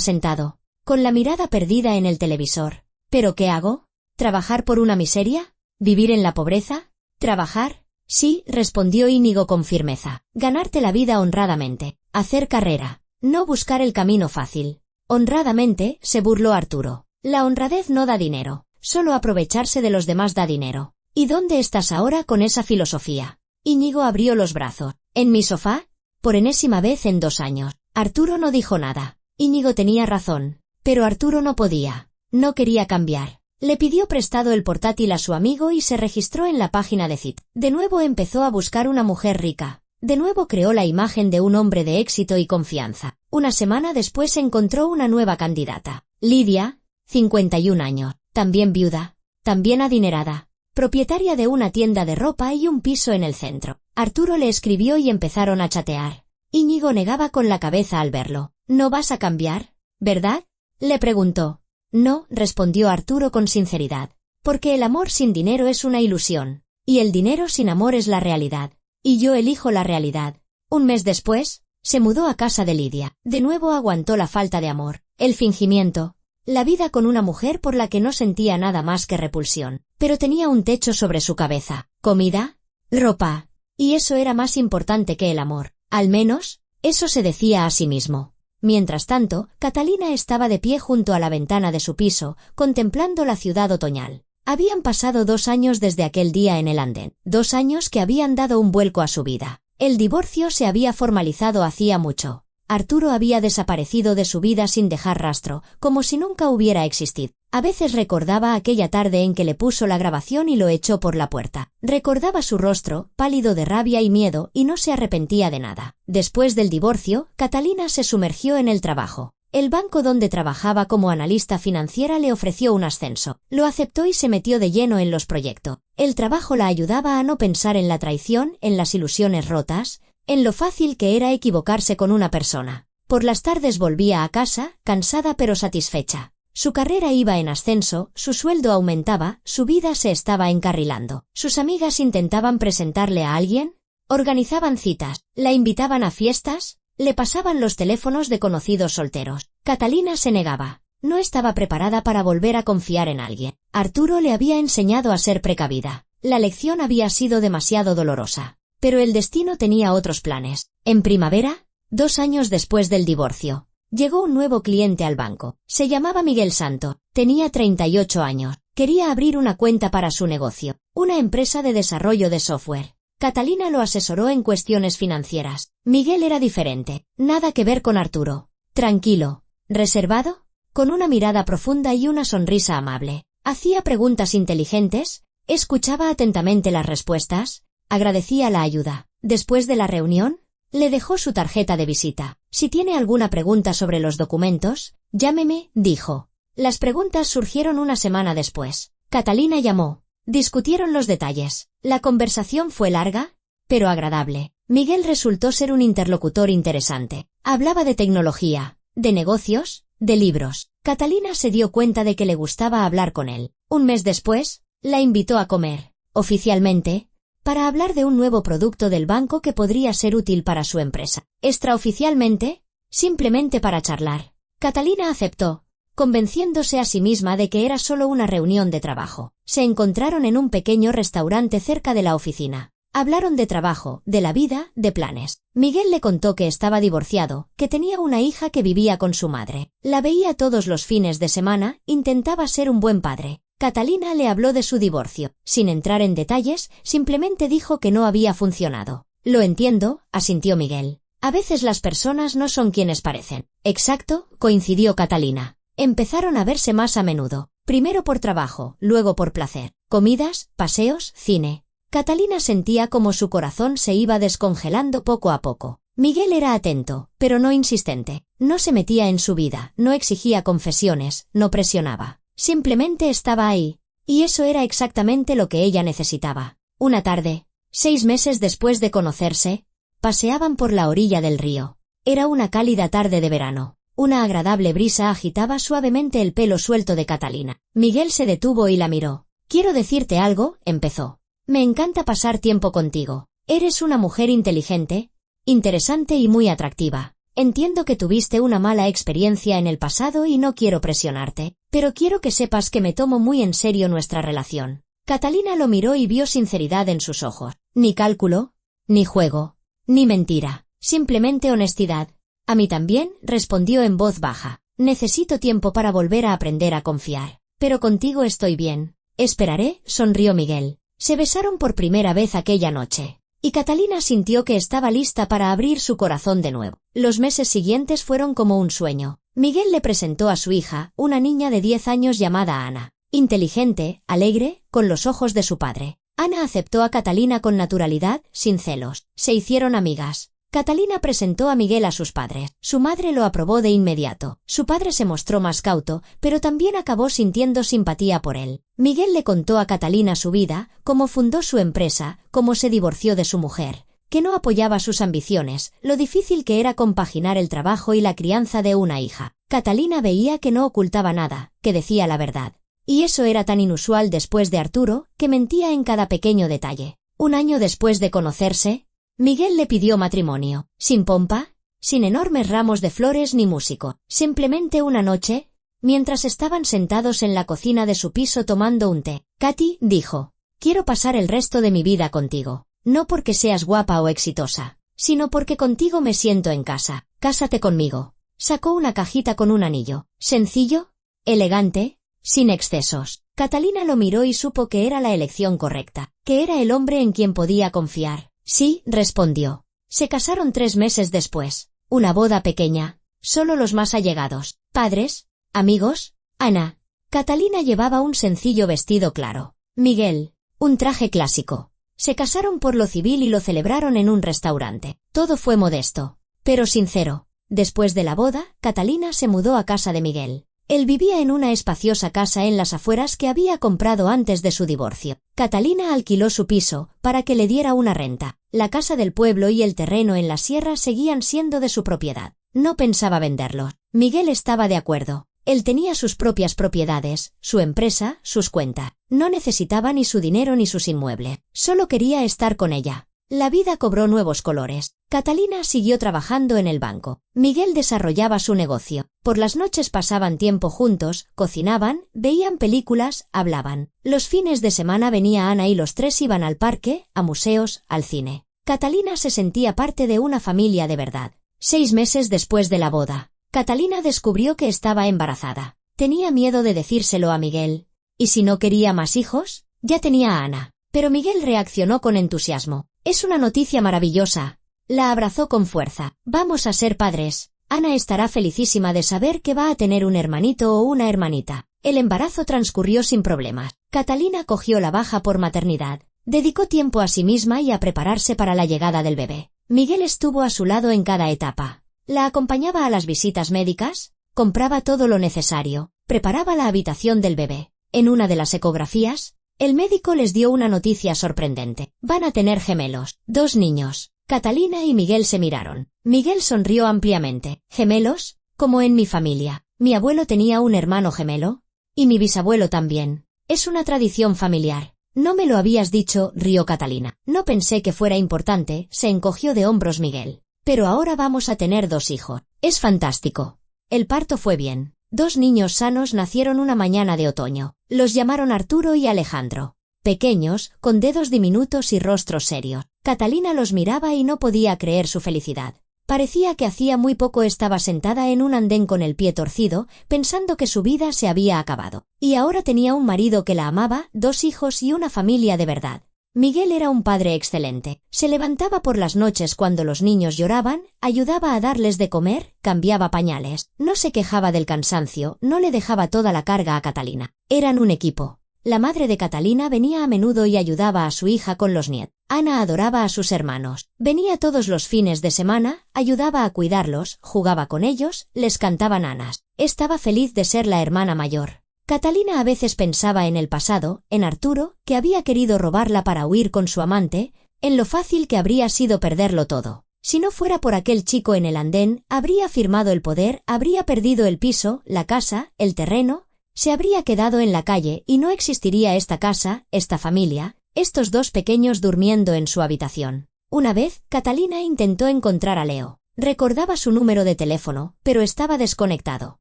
sentado, con la mirada perdida en el televisor. ¿Pero qué hago? ¿Trabajar por una miseria? ¿Vivir en la pobreza? ¿Trabajar? Sí, respondió Íñigo con firmeza. Ganarte la vida honradamente. Hacer carrera. No buscar el camino fácil. Honradamente, se burló Arturo. La honradez no da dinero. Solo aprovecharse de los demás da dinero. ¿Y dónde estás ahora con esa filosofía? Íñigo abrió los brazos. ¿En mi sofá? Por enésima vez en 2 años. Arturo no dijo nada. Íñigo tenía razón. Pero Arturo no podía. No quería cambiar. Le pidió prestado el portátil a su amigo y se registró en la página de Cit. De nuevo empezó a buscar una mujer rica. De nuevo creó la imagen de un hombre de éxito y confianza. Una semana después encontró una nueva candidata. Lidia, 51 años, también viuda, también adinerada, propietaria de una tienda de ropa y un piso en el centro. Arturo le escribió y empezaron a chatear. Íñigo negaba con la cabeza al verlo. ¿No vas a cambiar, verdad?, le preguntó. No, respondió Arturo con sinceridad. Porque el amor sin dinero es una ilusión. Y el dinero sin amor es la realidad. Y yo elijo la realidad. Un mes después, se mudó a casa de Lidia. De nuevo aguantó la falta de amor, el fingimiento, la vida con una mujer por la que no sentía nada más que repulsión. Pero tenía un techo sobre su cabeza, comida, ropa. Y eso era más importante que el amor. Al menos, eso se decía a sí mismo. Mientras tanto, Catalina estaba de pie junto a la ventana de su piso, contemplando la ciudad otoñal. Habían pasado 2 años desde aquel día en el andén, 2 años que habían dado un vuelco a su vida. El divorcio se había formalizado hacía mucho. Arturo había desaparecido de su vida sin dejar rastro, como si nunca hubiera existido. A veces recordaba aquella tarde en que le puso la grabación y lo echó por la puerta. Recordaba su rostro, pálido de rabia y miedo, y no se arrepentía de nada. Después del divorcio, Catalina se sumergió en el trabajo. El banco donde trabajaba como analista financiera le ofreció un ascenso. Lo aceptó y se metió de lleno en los proyectos. El trabajo la ayudaba a no pensar en la traición, en las ilusiones rotas, en lo fácil que era equivocarse con una persona. Por las tardes volvía a casa, cansada pero satisfecha. Su carrera iba en ascenso, su sueldo aumentaba, su vida se estaba encarrilando. Sus amigas intentaban presentarle a alguien, organizaban citas, la invitaban a fiestas, le pasaban los teléfonos de conocidos solteros. Catalina se negaba. No estaba preparada para volver a confiar en alguien. Arturo le había enseñado a ser precavida. La lección había sido demasiado dolorosa. Pero el destino tenía otros planes. En primavera, 2 años después del divorcio, llegó un nuevo cliente al banco. Se llamaba Miguel Santo. Tenía 38 años. Quería abrir una cuenta para su negocio, una empresa de desarrollo de software. Catalina lo asesoró en cuestiones financieras. Miguel era diferente. Nada que ver con Arturo. Tranquilo, reservado, con una mirada profunda y una sonrisa amable. Hacía preguntas inteligentes, escuchaba atentamente las respuestas, agradecía la ayuda. Después de la reunión, le dejó su tarjeta de visita. Si tiene alguna pregunta sobre los documentos, llámeme, dijo. Las preguntas surgieron una semana después. Catalina llamó. Discutieron los detalles. La conversación fue larga, pero agradable. Miguel resultó ser un interlocutor interesante. Hablaba de tecnología, de negocios, de libros. Catalina se dio cuenta de que le gustaba hablar con él. Un mes después, la invitó a comer, oficialmente, para hablar de un nuevo producto del banco que podría ser útil para su empresa. Extraoficialmente, simplemente para charlar. Catalina aceptó, convenciéndose a sí misma de que era solo una reunión de trabajo. Se encontraron en un pequeño restaurante cerca de la oficina. Hablaron de trabajo, de la vida, de planes. Miguel le contó que estaba divorciado, que tenía una hija que vivía con su madre. La veía todos los fines de semana, intentaba ser un buen padre. Catalina le habló de su divorcio. Sin entrar en detalles, simplemente dijo que no había funcionado. Lo entiendo, asintió Miguel. A veces las personas no son quienes parecen. Exacto, coincidió Catalina. Empezaron a verse más a menudo. Primero por trabajo, luego por placer. Comidas, paseos, cine. Catalina sentía como su corazón se iba descongelando poco a poco. Miguel era atento, pero no insistente. No se metía en su vida, no exigía confesiones, no presionaba. Simplemente estaba ahí. Y eso era exactamente lo que ella necesitaba. Una tarde, 6 meses después de conocerse, paseaban por la orilla del río. Era una cálida tarde de verano. Una agradable brisa agitaba suavemente el pelo suelto de Catalina. Miguel se detuvo y la miró. «Quiero decirte algo», empezó. «Me encanta pasar tiempo contigo. Eres una mujer inteligente, interesante y muy atractiva. Entiendo que tuviste una mala experiencia en el pasado y no quiero presionarte, pero quiero que sepas que me tomo muy en serio nuestra relación». Catalina lo miró y vio sinceridad en sus ojos. Ni cálculo, ni juego, ni mentira, simplemente honestidad. «A mí también», respondió en voz baja. «Necesito tiempo para volver a aprender a confiar. Pero contigo estoy bien». «Esperaré», sonrió Miguel. Se besaron por primera vez aquella noche. Y Catalina sintió que estaba lista para abrir su corazón de nuevo. Los meses siguientes fueron como un sueño. Miguel le presentó a su hija, una niña de 10 años llamada Ana. Inteligente, alegre, con los ojos de su padre. Ana aceptó a Catalina con naturalidad, sin celos. Se hicieron amigas. Catalina presentó a Miguel a sus padres. Su madre lo aprobó de inmediato. Su padre se mostró más cauto, pero también acabó sintiendo simpatía por él. Miguel le contó a Catalina su vida, cómo fundó su empresa, cómo se divorció de su mujer, que no apoyaba sus ambiciones, lo difícil que era compaginar el trabajo y la crianza de una hija. Catalina veía que no ocultaba nada, que decía la verdad. Y eso era tan inusual después de Arturo, que mentía en cada pequeño detalle. Un año después de conocerse, Miguel le pidió matrimonio, sin pompa, sin enormes ramos de flores ni músico, simplemente una noche, mientras estaban sentados en la cocina de su piso tomando un té. «Katy», dijo, «quiero pasar el resto de mi vida contigo, no porque seas guapa o exitosa, sino porque contigo me siento en casa. Cásate conmigo». Sacó una cajita con un anillo, sencillo, elegante, sin excesos. Catalina lo miró y supo que era la elección correcta, que era el hombre en quien podía confiar. «Sí», respondió. Se casaron 3 meses después. Una boda pequeña, solo los más allegados, padres, amigos. Ana. Catalina llevaba un sencillo vestido claro. Miguel, un traje clásico. Se casaron por lo civil y lo celebraron en un restaurante. Todo fue modesto, pero sincero. Después de la boda, Catalina se mudó a casa de Miguel. Él vivía en una espaciosa casa en las afueras que había comprado antes de su divorcio. Catalina alquiló su piso, para que le diera una renta. La casa del pueblo y el terreno en la sierra seguían siendo de su propiedad. No pensaba venderlo. Miguel estaba de acuerdo. Él tenía sus propias propiedades, su empresa, sus cuentas. No necesitaba ni su dinero ni sus inmuebles. Solo quería estar con ella. La vida cobró nuevos colores. Catalina siguió trabajando en el banco. Miguel desarrollaba su negocio. Por las noches pasaban tiempo juntos, cocinaban, veían películas, hablaban. Los fines de semana venía Ana y los tres iban al parque, a museos, al cine. Catalina se sentía parte de una familia de verdad. 6 meses después de la boda, Catalina descubrió que estaba embarazada. Tenía miedo de decírselo a Miguel. ¿Y si no quería más hijos? Ya tenía a Ana. Pero Miguel reaccionó con entusiasmo. «Es una noticia maravillosa». La abrazó con fuerza. «Vamos a ser padres. Ana estará felicísima de saber que va a tener un hermanito o una hermanita». El embarazo transcurrió sin problemas. Catalina cogió la baja por maternidad. Dedicó tiempo a sí misma y a prepararse para la llegada del bebé. Miguel estuvo a su lado en cada etapa. La acompañaba a las visitas médicas, compraba todo lo necesario, preparaba la habitación del bebé. En una de las ecografías, el médico les dio una noticia sorprendente. Van a tener gemelos, 2 niños. Catalina y Miguel se miraron. Miguel sonrió ampliamente. «¿Gemelos? Como en mi familia. Mi abuelo tenía un hermano gemelo. Y mi bisabuelo también. Es una tradición familiar». «No me lo habías dicho», rió Catalina. «No pensé que fuera importante», se encogió de hombros Miguel. «Pero ahora vamos a tener 2 hijos. Es fantástico». El parto fue bien. 2 niños sanos nacieron una mañana de otoño. Los llamaron Arturo y Alejandro. Pequeños, con dedos diminutos y rostros serios. Catalina los miraba y no podía creer su felicidad. Parecía que hacía muy poco estaba sentada en un andén con el pie torcido, pensando que su vida se había acabado. Y ahora tenía un marido que la amaba, 2 hijos y una familia de verdad. Miguel era un padre excelente. Se levantaba por las noches cuando los niños lloraban, ayudaba a darles de comer, cambiaba pañales, no se quejaba del cansancio, no le dejaba toda la carga a Catalina. Eran un equipo. La madre de Catalina venía a menudo y ayudaba a su hija con los nietos. Ana adoraba a sus hermanos. Venía todos los fines de semana, ayudaba a cuidarlos, jugaba con ellos, les cantaba nanas. Estaba feliz de ser la hermana mayor. Catalina a veces pensaba en el pasado, en Arturo, que había querido robarla para huir con su amante, en lo fácil que habría sido perderlo todo. Si no fuera por aquel chico en el andén, habría firmado el poder, habría perdido el piso, la casa, el terreno, se habría quedado en la calle y no existiría esta casa, esta familia, estos dos pequeños durmiendo en su habitación. Una vez, Catalina intentó encontrar a Leo. Recordaba su número de teléfono, pero estaba desconectado.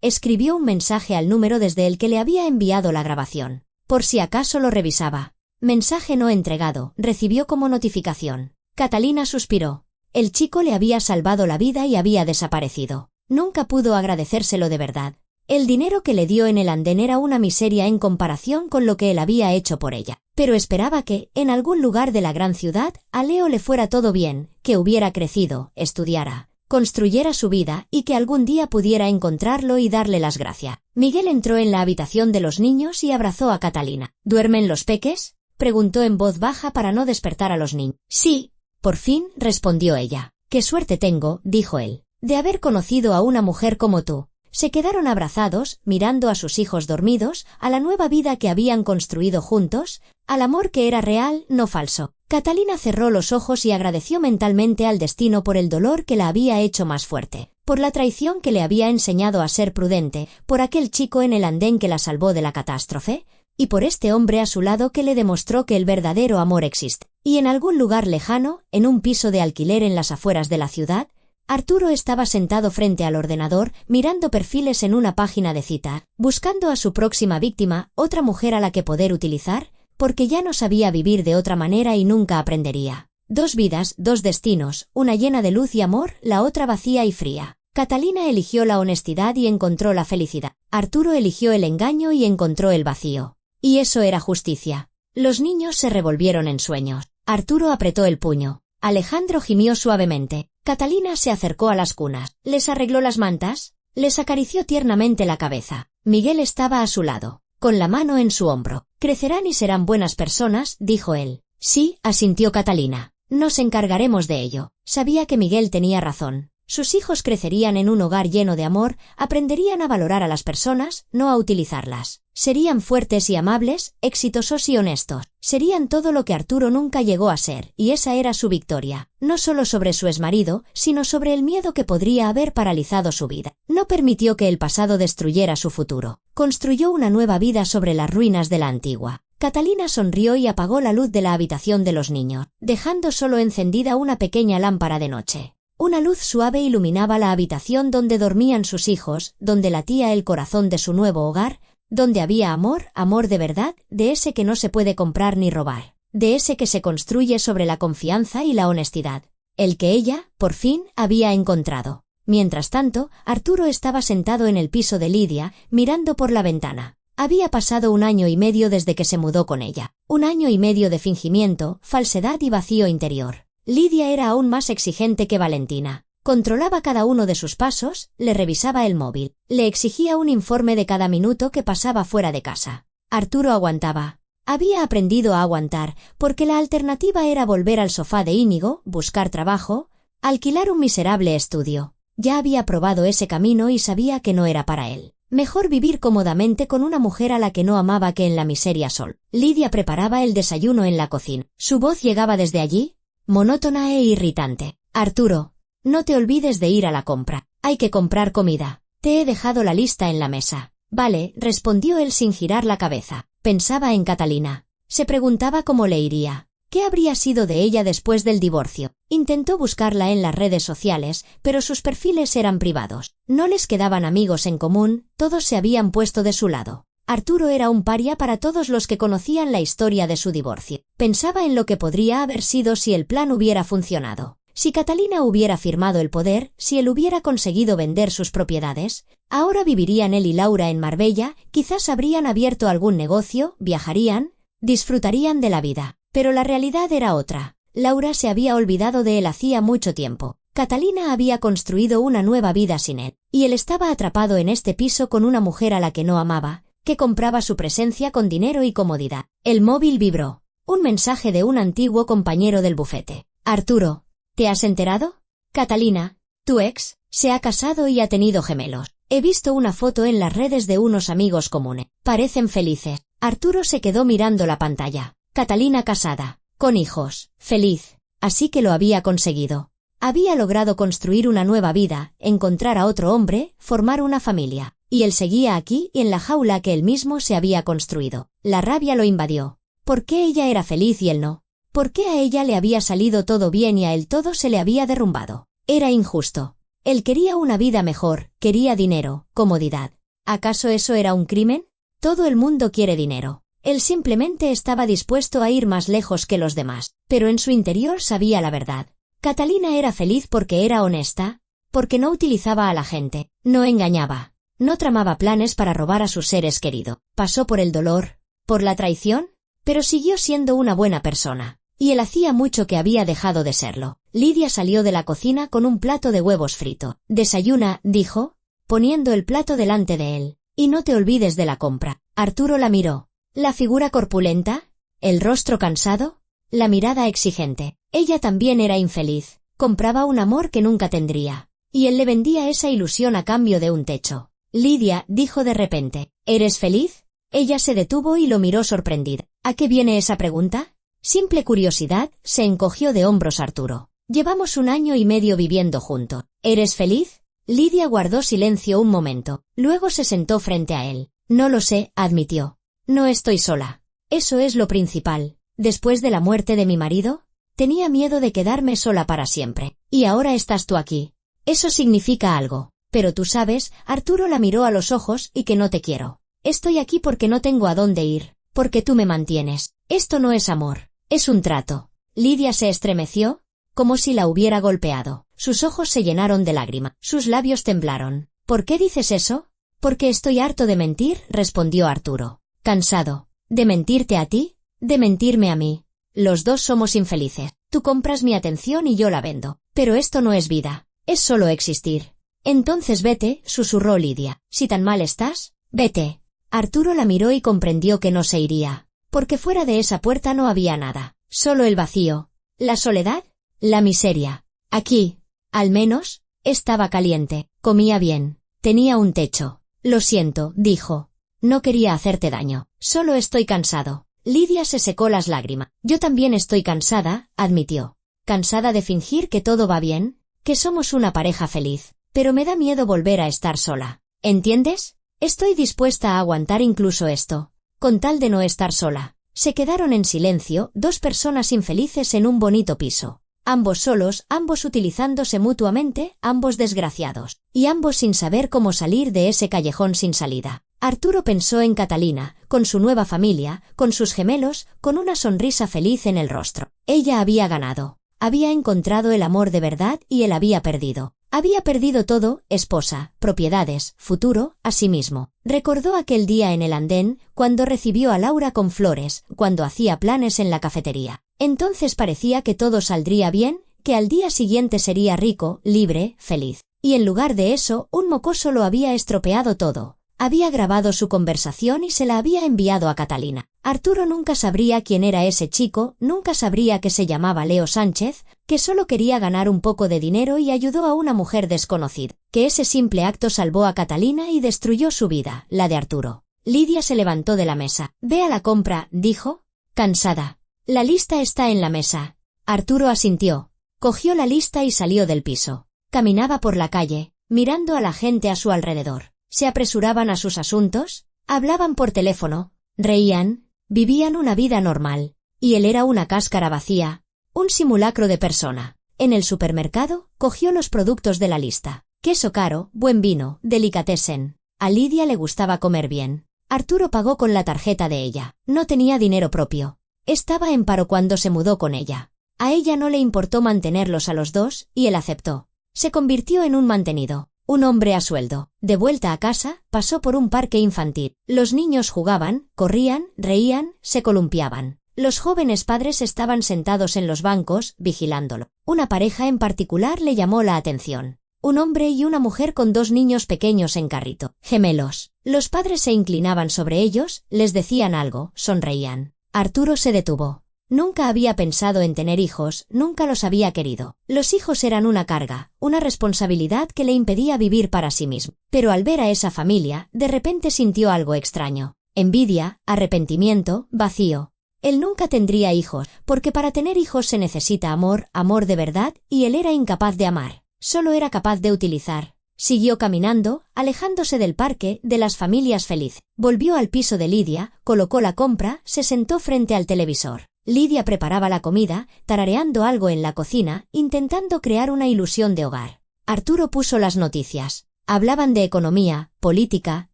Escribió un mensaje al número desde el que le había enviado la grabación. Por si acaso lo revisaba. Mensaje no entregado, recibió como notificación. Catalina suspiró. El chico le había salvado la vida y había desaparecido. Nunca pudo agradecérselo de verdad. El dinero que le dio en el andén era una miseria en comparación con lo que él había hecho por ella. Pero esperaba que, en algún lugar de la gran ciudad, a Leo le fuera todo bien, que hubiera crecido, estudiara, construyera su vida y que algún día pudiera encontrarlo y darle las gracias. Miguel entró en la habitación de los niños y abrazó a Catalina. ¿Duermen los peques?, preguntó en voz baja para no despertar a los niños. Sí, por fin, respondió ella. Qué suerte tengo, dijo él, de haber conocido a una mujer como tú. Se quedaron abrazados, mirando a sus hijos dormidos, a la nueva vida que habían construido juntos, al amor que era real, no falso. Catalina cerró los ojos y agradeció mentalmente al destino por el dolor que la había hecho más fuerte, por la traición que le había enseñado a ser prudente, por aquel chico en el andén que la salvó de la catástrofe, y por este hombre a su lado que le demostró que el verdadero amor existe. Y en algún lugar lejano, en un piso de alquiler en las afueras de la ciudad, Arturo estaba sentado frente al ordenador, mirando perfiles en una página de cita, buscando a su próxima víctima, otra mujer a la que poder utilizar, porque ya no sabía vivir de otra manera y nunca aprendería. Dos vidas, dos destinos, una llena de luz y amor, la otra vacía y fría. Catalina eligió la honestidad y encontró la felicidad. Arturo eligió el engaño y encontró el vacío. Y eso era justicia. Los niños se revolvieron en sueños. Arturo apretó el puño. Alejandro gimió suavemente. Catalina se acercó a las cunas. Les arregló las mantas, les acarició tiernamente la cabeza. Miguel estaba a su lado, con la mano en su hombro. Crecerán y serán buenas personas, dijo él. Sí, asintió Catalina. Nos encargaremos de ello. Sabía que Miguel tenía razón. Sus hijos crecerían en un hogar lleno de amor, aprenderían a valorar a las personas, no a utilizarlas. Serían fuertes y amables, exitosos y honestos. Serían todo lo que Arturo nunca llegó a ser, y esa era su victoria, no solo sobre su exmarido, sino sobre el miedo que podría haber paralizado su vida. No permitió que el pasado destruyera su futuro. Construyó una nueva vida sobre las ruinas de la antigua. Catalina sonrió y apagó la luz de la habitación de los niños, dejando solo encendida una pequeña lámpara de noche. Una luz suave iluminaba la habitación donde dormían sus hijos, donde latía el corazón de su nuevo hogar, donde había amor, amor de verdad, de ese que no se puede comprar ni robar, de ese que se construye sobre la confianza y la honestidad, el que ella, por fin, había encontrado. Mientras tanto, Arturo estaba sentado en el piso de Lidia, mirando por la ventana. Había pasado 1 año y medio desde que se mudó con ella. 1 año y medio de fingimiento, falsedad y vacío interior. Lidia era aún más exigente que Valentina. Controlaba cada uno de sus pasos, le revisaba el móvil, le exigía un informe de cada minuto que pasaba fuera de casa. Arturo aguantaba. Había aprendido a aguantar, porque la alternativa era volver al sofá de Íñigo, buscar trabajo, alquilar un miserable estudio. Ya había probado ese camino y sabía que no era para él. Mejor vivir cómodamente con una mujer a la que no amaba que en la miseria sol. Lidia preparaba el desayuno en la cocina. Su voz llegaba desde allí, monótona e irritante. Arturo, no te olvides de ir a la compra. Hay que comprar comida. Te he dejado la lista en la mesa. Vale, respondió él sin girar la cabeza. Pensaba en Catalina. Se preguntaba cómo le iría. ¿Qué habría sido de ella después del divorcio? Intentó buscarla en las redes sociales, pero sus perfiles eran privados. No les quedaban amigos en común, todos se habían puesto de su lado. Arturo era un paria para todos los que conocían la historia de su divorcio. Pensaba en lo que podría haber sido si el plan hubiera funcionado. Si Catalina hubiera firmado el poder, si él hubiera conseguido vender sus propiedades, ahora vivirían él y Laura en Marbella, quizás habrían abierto algún negocio, viajarían, disfrutarían de la vida. Pero la realidad era otra. Laura se había olvidado de él hacía mucho tiempo. Catalina había construido una nueva vida sin él, y él estaba atrapado en este piso con una mujer a la que no amaba, que compraba su presencia con dinero y comodidad. El móvil vibró. Un mensaje de un antiguo compañero del bufete. Arturo, ¿te has enterado? Catalina, tu ex, se ha casado y ha tenido gemelos. He visto una foto en las redes de unos amigos comunes. Parecen felices. Arturo se quedó mirando la pantalla. Catalina casada, con hijos, feliz. Así que lo había conseguido. Había logrado construir una nueva vida, encontrar a otro hombre, formar una familia. Y él seguía aquí, en la jaula que él mismo se había construido. La rabia lo invadió. ¿Por qué ella era feliz y él no? ¿Por qué a ella le había salido todo bien y a él todo se le había derrumbado? Era injusto. Él quería una vida mejor, quería dinero, comodidad. ¿Acaso eso era un crimen? Todo el mundo quiere dinero. Él simplemente estaba dispuesto a ir más lejos que los demás. Pero en su interior sabía la verdad. Catalina era feliz porque era honesta, porque no utilizaba a la gente, no engañaba, no tramaba planes para robar a sus seres queridos. Pasó por el dolor, por la traición, pero siguió siendo una buena persona. Y él hacía mucho que había dejado de serlo. Lidia salió de la cocina con un plato de huevos frito. «Desayuna», dijo, poniendo el plato delante de él. «Y no te olvides de la compra». Arturo la miró. La figura corpulenta, el rostro cansado, la mirada exigente. Ella también era infeliz. Compraba un amor que nunca tendría. Y él le vendía esa ilusión a cambio de un techo. «Lidia», dijo de repente, «¿eres feliz?» Ella se detuvo y lo miró sorprendida. «¿A qué viene esa pregunta?» Simple curiosidad, se encogió de hombros Arturo. «Llevamos 1 año y medio viviendo juntos. ¿Eres feliz?» Lidia guardó silencio un momento, luego se sentó frente a él. «No lo sé», admitió. «No estoy sola. Eso es lo principal. Después de la muerte de mi marido, tenía miedo de quedarme sola para siempre. Y ahora estás tú aquí. Eso significa algo. Pero tú sabes», Arturo la miró a los ojos, «y que no te quiero. Estoy aquí porque no tengo a dónde ir, porque tú me mantienes. Esto no es amor. Es un trato». Lidia se estremeció, como si la hubiera golpeado. Sus ojos se llenaron de lágrimas, sus labios temblaron. «¿Por qué dices eso?» «Porque estoy harto de mentir», respondió Arturo. «Cansado. ¿De mentirte a ti? ¿De mentirme a mí? Los dos somos infelices. Tú compras mi atención y yo la vendo. Pero esto no es vida. Es solo existir». «Entonces vete», susurró Lidia. «Si tan mal estás, vete». Arturo la miró y comprendió que no se iría. Porque fuera de esa puerta no había nada. Solo el vacío. La soledad. La miseria. Aquí, al menos, estaba caliente. Comía bien. Tenía un techo. «Lo siento», dijo. «No quería hacerte daño. Solo estoy cansado». Lidia se secó las lágrimas. «Yo también estoy cansada», admitió. «Cansada de fingir que todo va bien, que somos una pareja feliz. Pero me da miedo volver a estar sola. ¿Entiendes? Estoy dispuesta a aguantar incluso esto, con tal de no estar sola». Se quedaron en silencio, 2 personas infelices en un bonito piso. Ambos solos, ambos utilizándose mutuamente, ambos desgraciados. Y ambos sin saber cómo salir de ese callejón sin salida. Arturo pensó en Catalina, con su nueva familia, con sus gemelos, con una sonrisa feliz en el rostro. Ella había ganado. Había encontrado el amor de verdad y él había perdido. Había perdido todo, esposa, propiedades, futuro, a sí mismo. Recordó aquel día en el andén, cuando recibió a Laura con flores, cuando hacía planes en la cafetería. Entonces parecía que todo saldría bien, que al día siguiente sería rico, libre, feliz. Y en lugar de eso, un mocoso lo había estropeado todo. Había grabado su conversación y se la había enviado a Catalina. Arturo nunca sabría quién era ese chico, nunca sabría que se llamaba Leo Sánchez, que solo quería ganar un poco de dinero y ayudó a una mujer desconocida, que ese simple acto salvó a Catalina y destruyó su vida, la de Arturo. Lidia se levantó de la mesa. «Ve a la compra», dijo, cansada. «La lista está en la mesa». Arturo asintió. Cogió la lista y salió del piso. Caminaba por la calle, mirando a la gente a su alrededor. Se apresuraban a sus asuntos, hablaban por teléfono, reían, vivían una vida normal. Y él era una cáscara vacía, un simulacro de persona. En el supermercado, cogió los productos de la lista. Queso caro, buen vino, delicatessen. A Lidia le gustaba comer bien. Arturo pagó con la tarjeta de ella. No tenía dinero propio. Estaba en paro cuando se mudó con ella. A ella no le importó mantenerlos a los dos, y él aceptó. Se convirtió en un mantenido. Un hombre a sueldo. De vuelta a casa, pasó por un parque infantil. Los niños jugaban, corrían, reían, se columpiaban. Los jóvenes padres estaban sentados en los bancos, vigilándolo. Una pareja en particular le llamó la atención. Un hombre y una mujer con 2 niños pequeños en carrito, gemelos. Los padres se inclinaban sobre ellos, les decían algo, sonreían. Arturo se detuvo. Nunca había pensado en tener hijos, nunca los había querido. Los hijos eran una carga, una responsabilidad que le impedía vivir para sí mismo. Pero al ver a esa familia, de repente sintió algo extraño. Envidia, arrepentimiento, vacío. Él nunca tendría hijos, porque para tener hijos se necesita amor, amor de verdad, y él era incapaz de amar. Solo era capaz de utilizar. Siguió caminando, alejándose del parque, de las familias felices. Volvió al piso de Lidia, colocó la compra, se sentó frente al televisor. Lidia preparaba la comida, tarareando algo en la cocina, intentando crear una ilusión de hogar. Arturo puso las noticias. Hablaban de economía, política,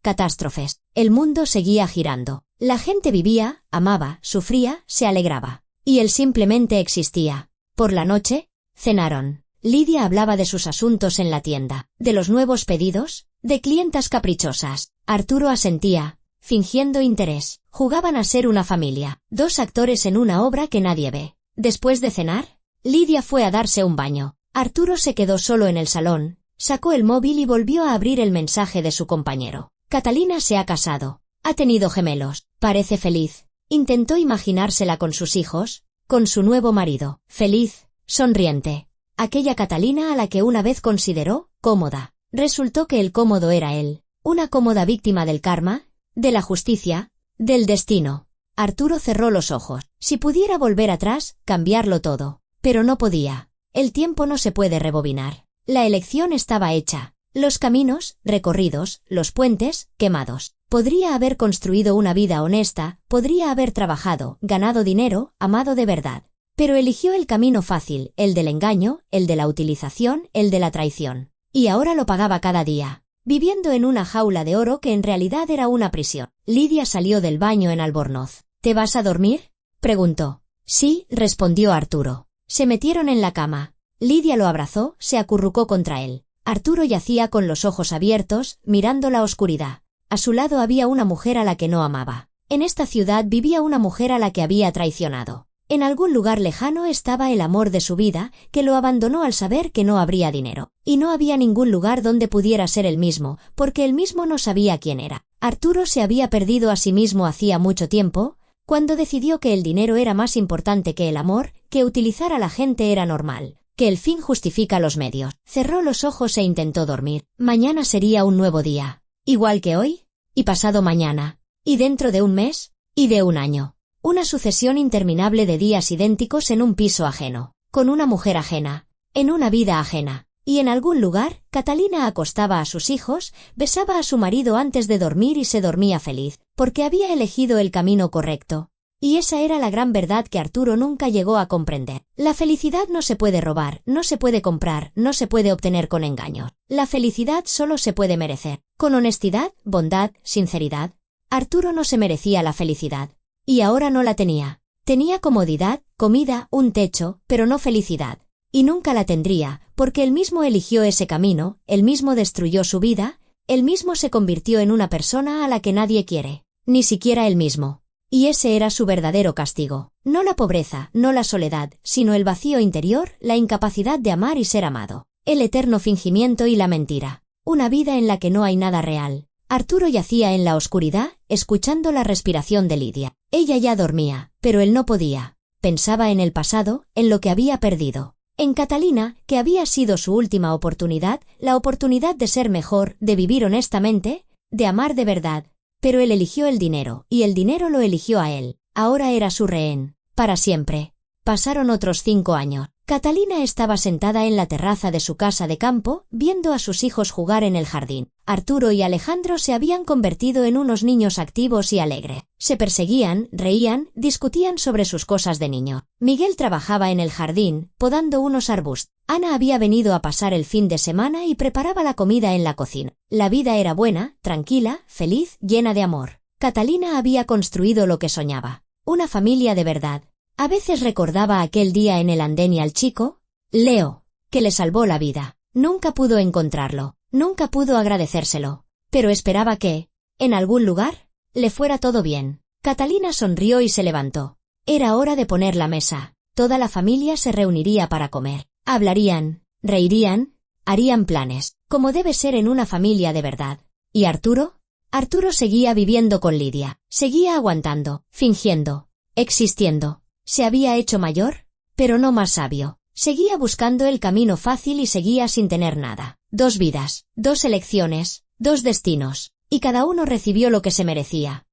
catástrofes. El mundo seguía girando. La gente vivía, amaba, sufría, se alegraba. Y él simplemente existía. Por la noche, cenaron. Lidia hablaba de sus asuntos en la tienda, de los nuevos pedidos, de clientas caprichosas. Arturo asentía, fingiendo interés. Jugaban a ser una familia, 2 actores en una obra que nadie ve. Después de cenar, Lidia fue a darse un baño. Arturo se quedó solo en el salón, sacó el móvil y volvió a abrir el mensaje de su compañero. Catalina se ha casado. Ha tenido gemelos. Parece feliz. Intentó imaginársela con sus hijos, con su nuevo marido. Feliz, sonriente. Aquella Catalina a la que una vez consideró cómoda. Resultó que el cómodo era él. Una cómoda víctima del karma, de la justicia, del destino. Arturo cerró los ojos. Si pudiera volver atrás, cambiarlo todo. Pero no podía. El tiempo no se puede rebobinar. La elección estaba hecha. Los caminos, recorridos, los puentes, quemados. Podría haber construido una vida honesta, podría haber trabajado, ganado dinero, amado de verdad. Pero eligió el camino fácil, el del engaño, el de la utilización, el de la traición. Y ahora lo pagaba cada día, viviendo en una jaula de oro que en realidad era una prisión. Lidia salió del baño en Albornoz. ¿Te vas a dormir?, preguntó. Sí, respondió Arturo. Se metieron en la cama. Lidia lo abrazó, se acurrucó contra él. Arturo yacía con los ojos abiertos, mirando la oscuridad. A su lado había una mujer a la que no amaba. En esta ciudad vivía una mujer a la que había traicionado. En algún lugar lejano estaba el amor de su vida, que lo abandonó al saber que no habría dinero. Y no había ningún lugar donde pudiera ser él mismo, porque él mismo no sabía quién era. Arturo se había perdido a sí mismo hacía mucho tiempo, cuando decidió que el dinero era más importante que el amor, que utilizar a la gente era normal, que el fin justifica los medios. Cerró los ojos e intentó dormir. Mañana sería un nuevo día. Igual que hoy, y pasado mañana, y dentro de un mes, y de un año. Una sucesión interminable de días idénticos en un piso ajeno, con una mujer ajena, en una vida ajena. Y en algún lugar, Catalina acostaba a sus hijos, besaba a su marido antes de dormir y se dormía feliz, porque había elegido el camino correcto. Y esa era la gran verdad que Arturo nunca llegó a comprender. La felicidad no se puede robar, no se puede comprar, no se puede obtener con engaños. La felicidad solo se puede merecer, con honestidad, bondad, sinceridad. Arturo no se merecía la felicidad. Y ahora no la tenía. Tenía comodidad, comida, un techo, pero no felicidad. Y nunca la tendría, porque él mismo eligió ese camino, él mismo destruyó su vida, él mismo se convirtió en una persona a la que nadie quiere, ni siquiera él mismo. Y ese era su verdadero castigo. No la pobreza, no la soledad, sino el vacío interior, la incapacidad de amar y ser amado. El eterno fingimiento y la mentira. Una vida en la que no hay nada real. Arturo yacía en la oscuridad, escuchando la respiración de Lidia. Ella ya dormía, pero él no podía. Pensaba en el pasado, en lo que había perdido. En Catalina, que había sido su última oportunidad, la oportunidad de ser mejor, de vivir honestamente, de amar de verdad. Pero él eligió el dinero, y el dinero lo eligió a él. Ahora era su rehén. Para siempre. Pasaron otros 5 años. Catalina estaba sentada en la terraza de su casa de campo, viendo a sus hijos jugar en el jardín. Arturo y Alejandro se habían convertido en unos niños activos y alegres. Se perseguían, reían, discutían sobre sus cosas de niño. Miguel trabajaba en el jardín, podando unos arbustos. Ana había venido a pasar el fin de semana y preparaba la comida en la cocina. La vida era buena, tranquila, feliz, llena de amor. Catalina había construido lo que soñaba. Una familia de verdad. A veces recordaba aquel día en el andén y al chico, Leo, que le salvó la vida. Nunca pudo encontrarlo, nunca pudo agradecérselo, pero esperaba que, en algún lugar, le fuera todo bien. Catalina sonrió y se levantó. Era hora de poner la mesa. Toda la familia se reuniría para comer. Hablarían, reirían, harían planes, como debe ser en una familia de verdad. ¿Y Arturo? Arturo seguía viviendo con Lidia. Seguía aguantando, fingiendo, existiendo. ¿Se había hecho mayor? Pero no más sabio. Seguía buscando el camino fácil y seguía sin tener nada. 2 vidas, 2 elecciones, 2 destinos. Y cada uno recibió lo que se merecía.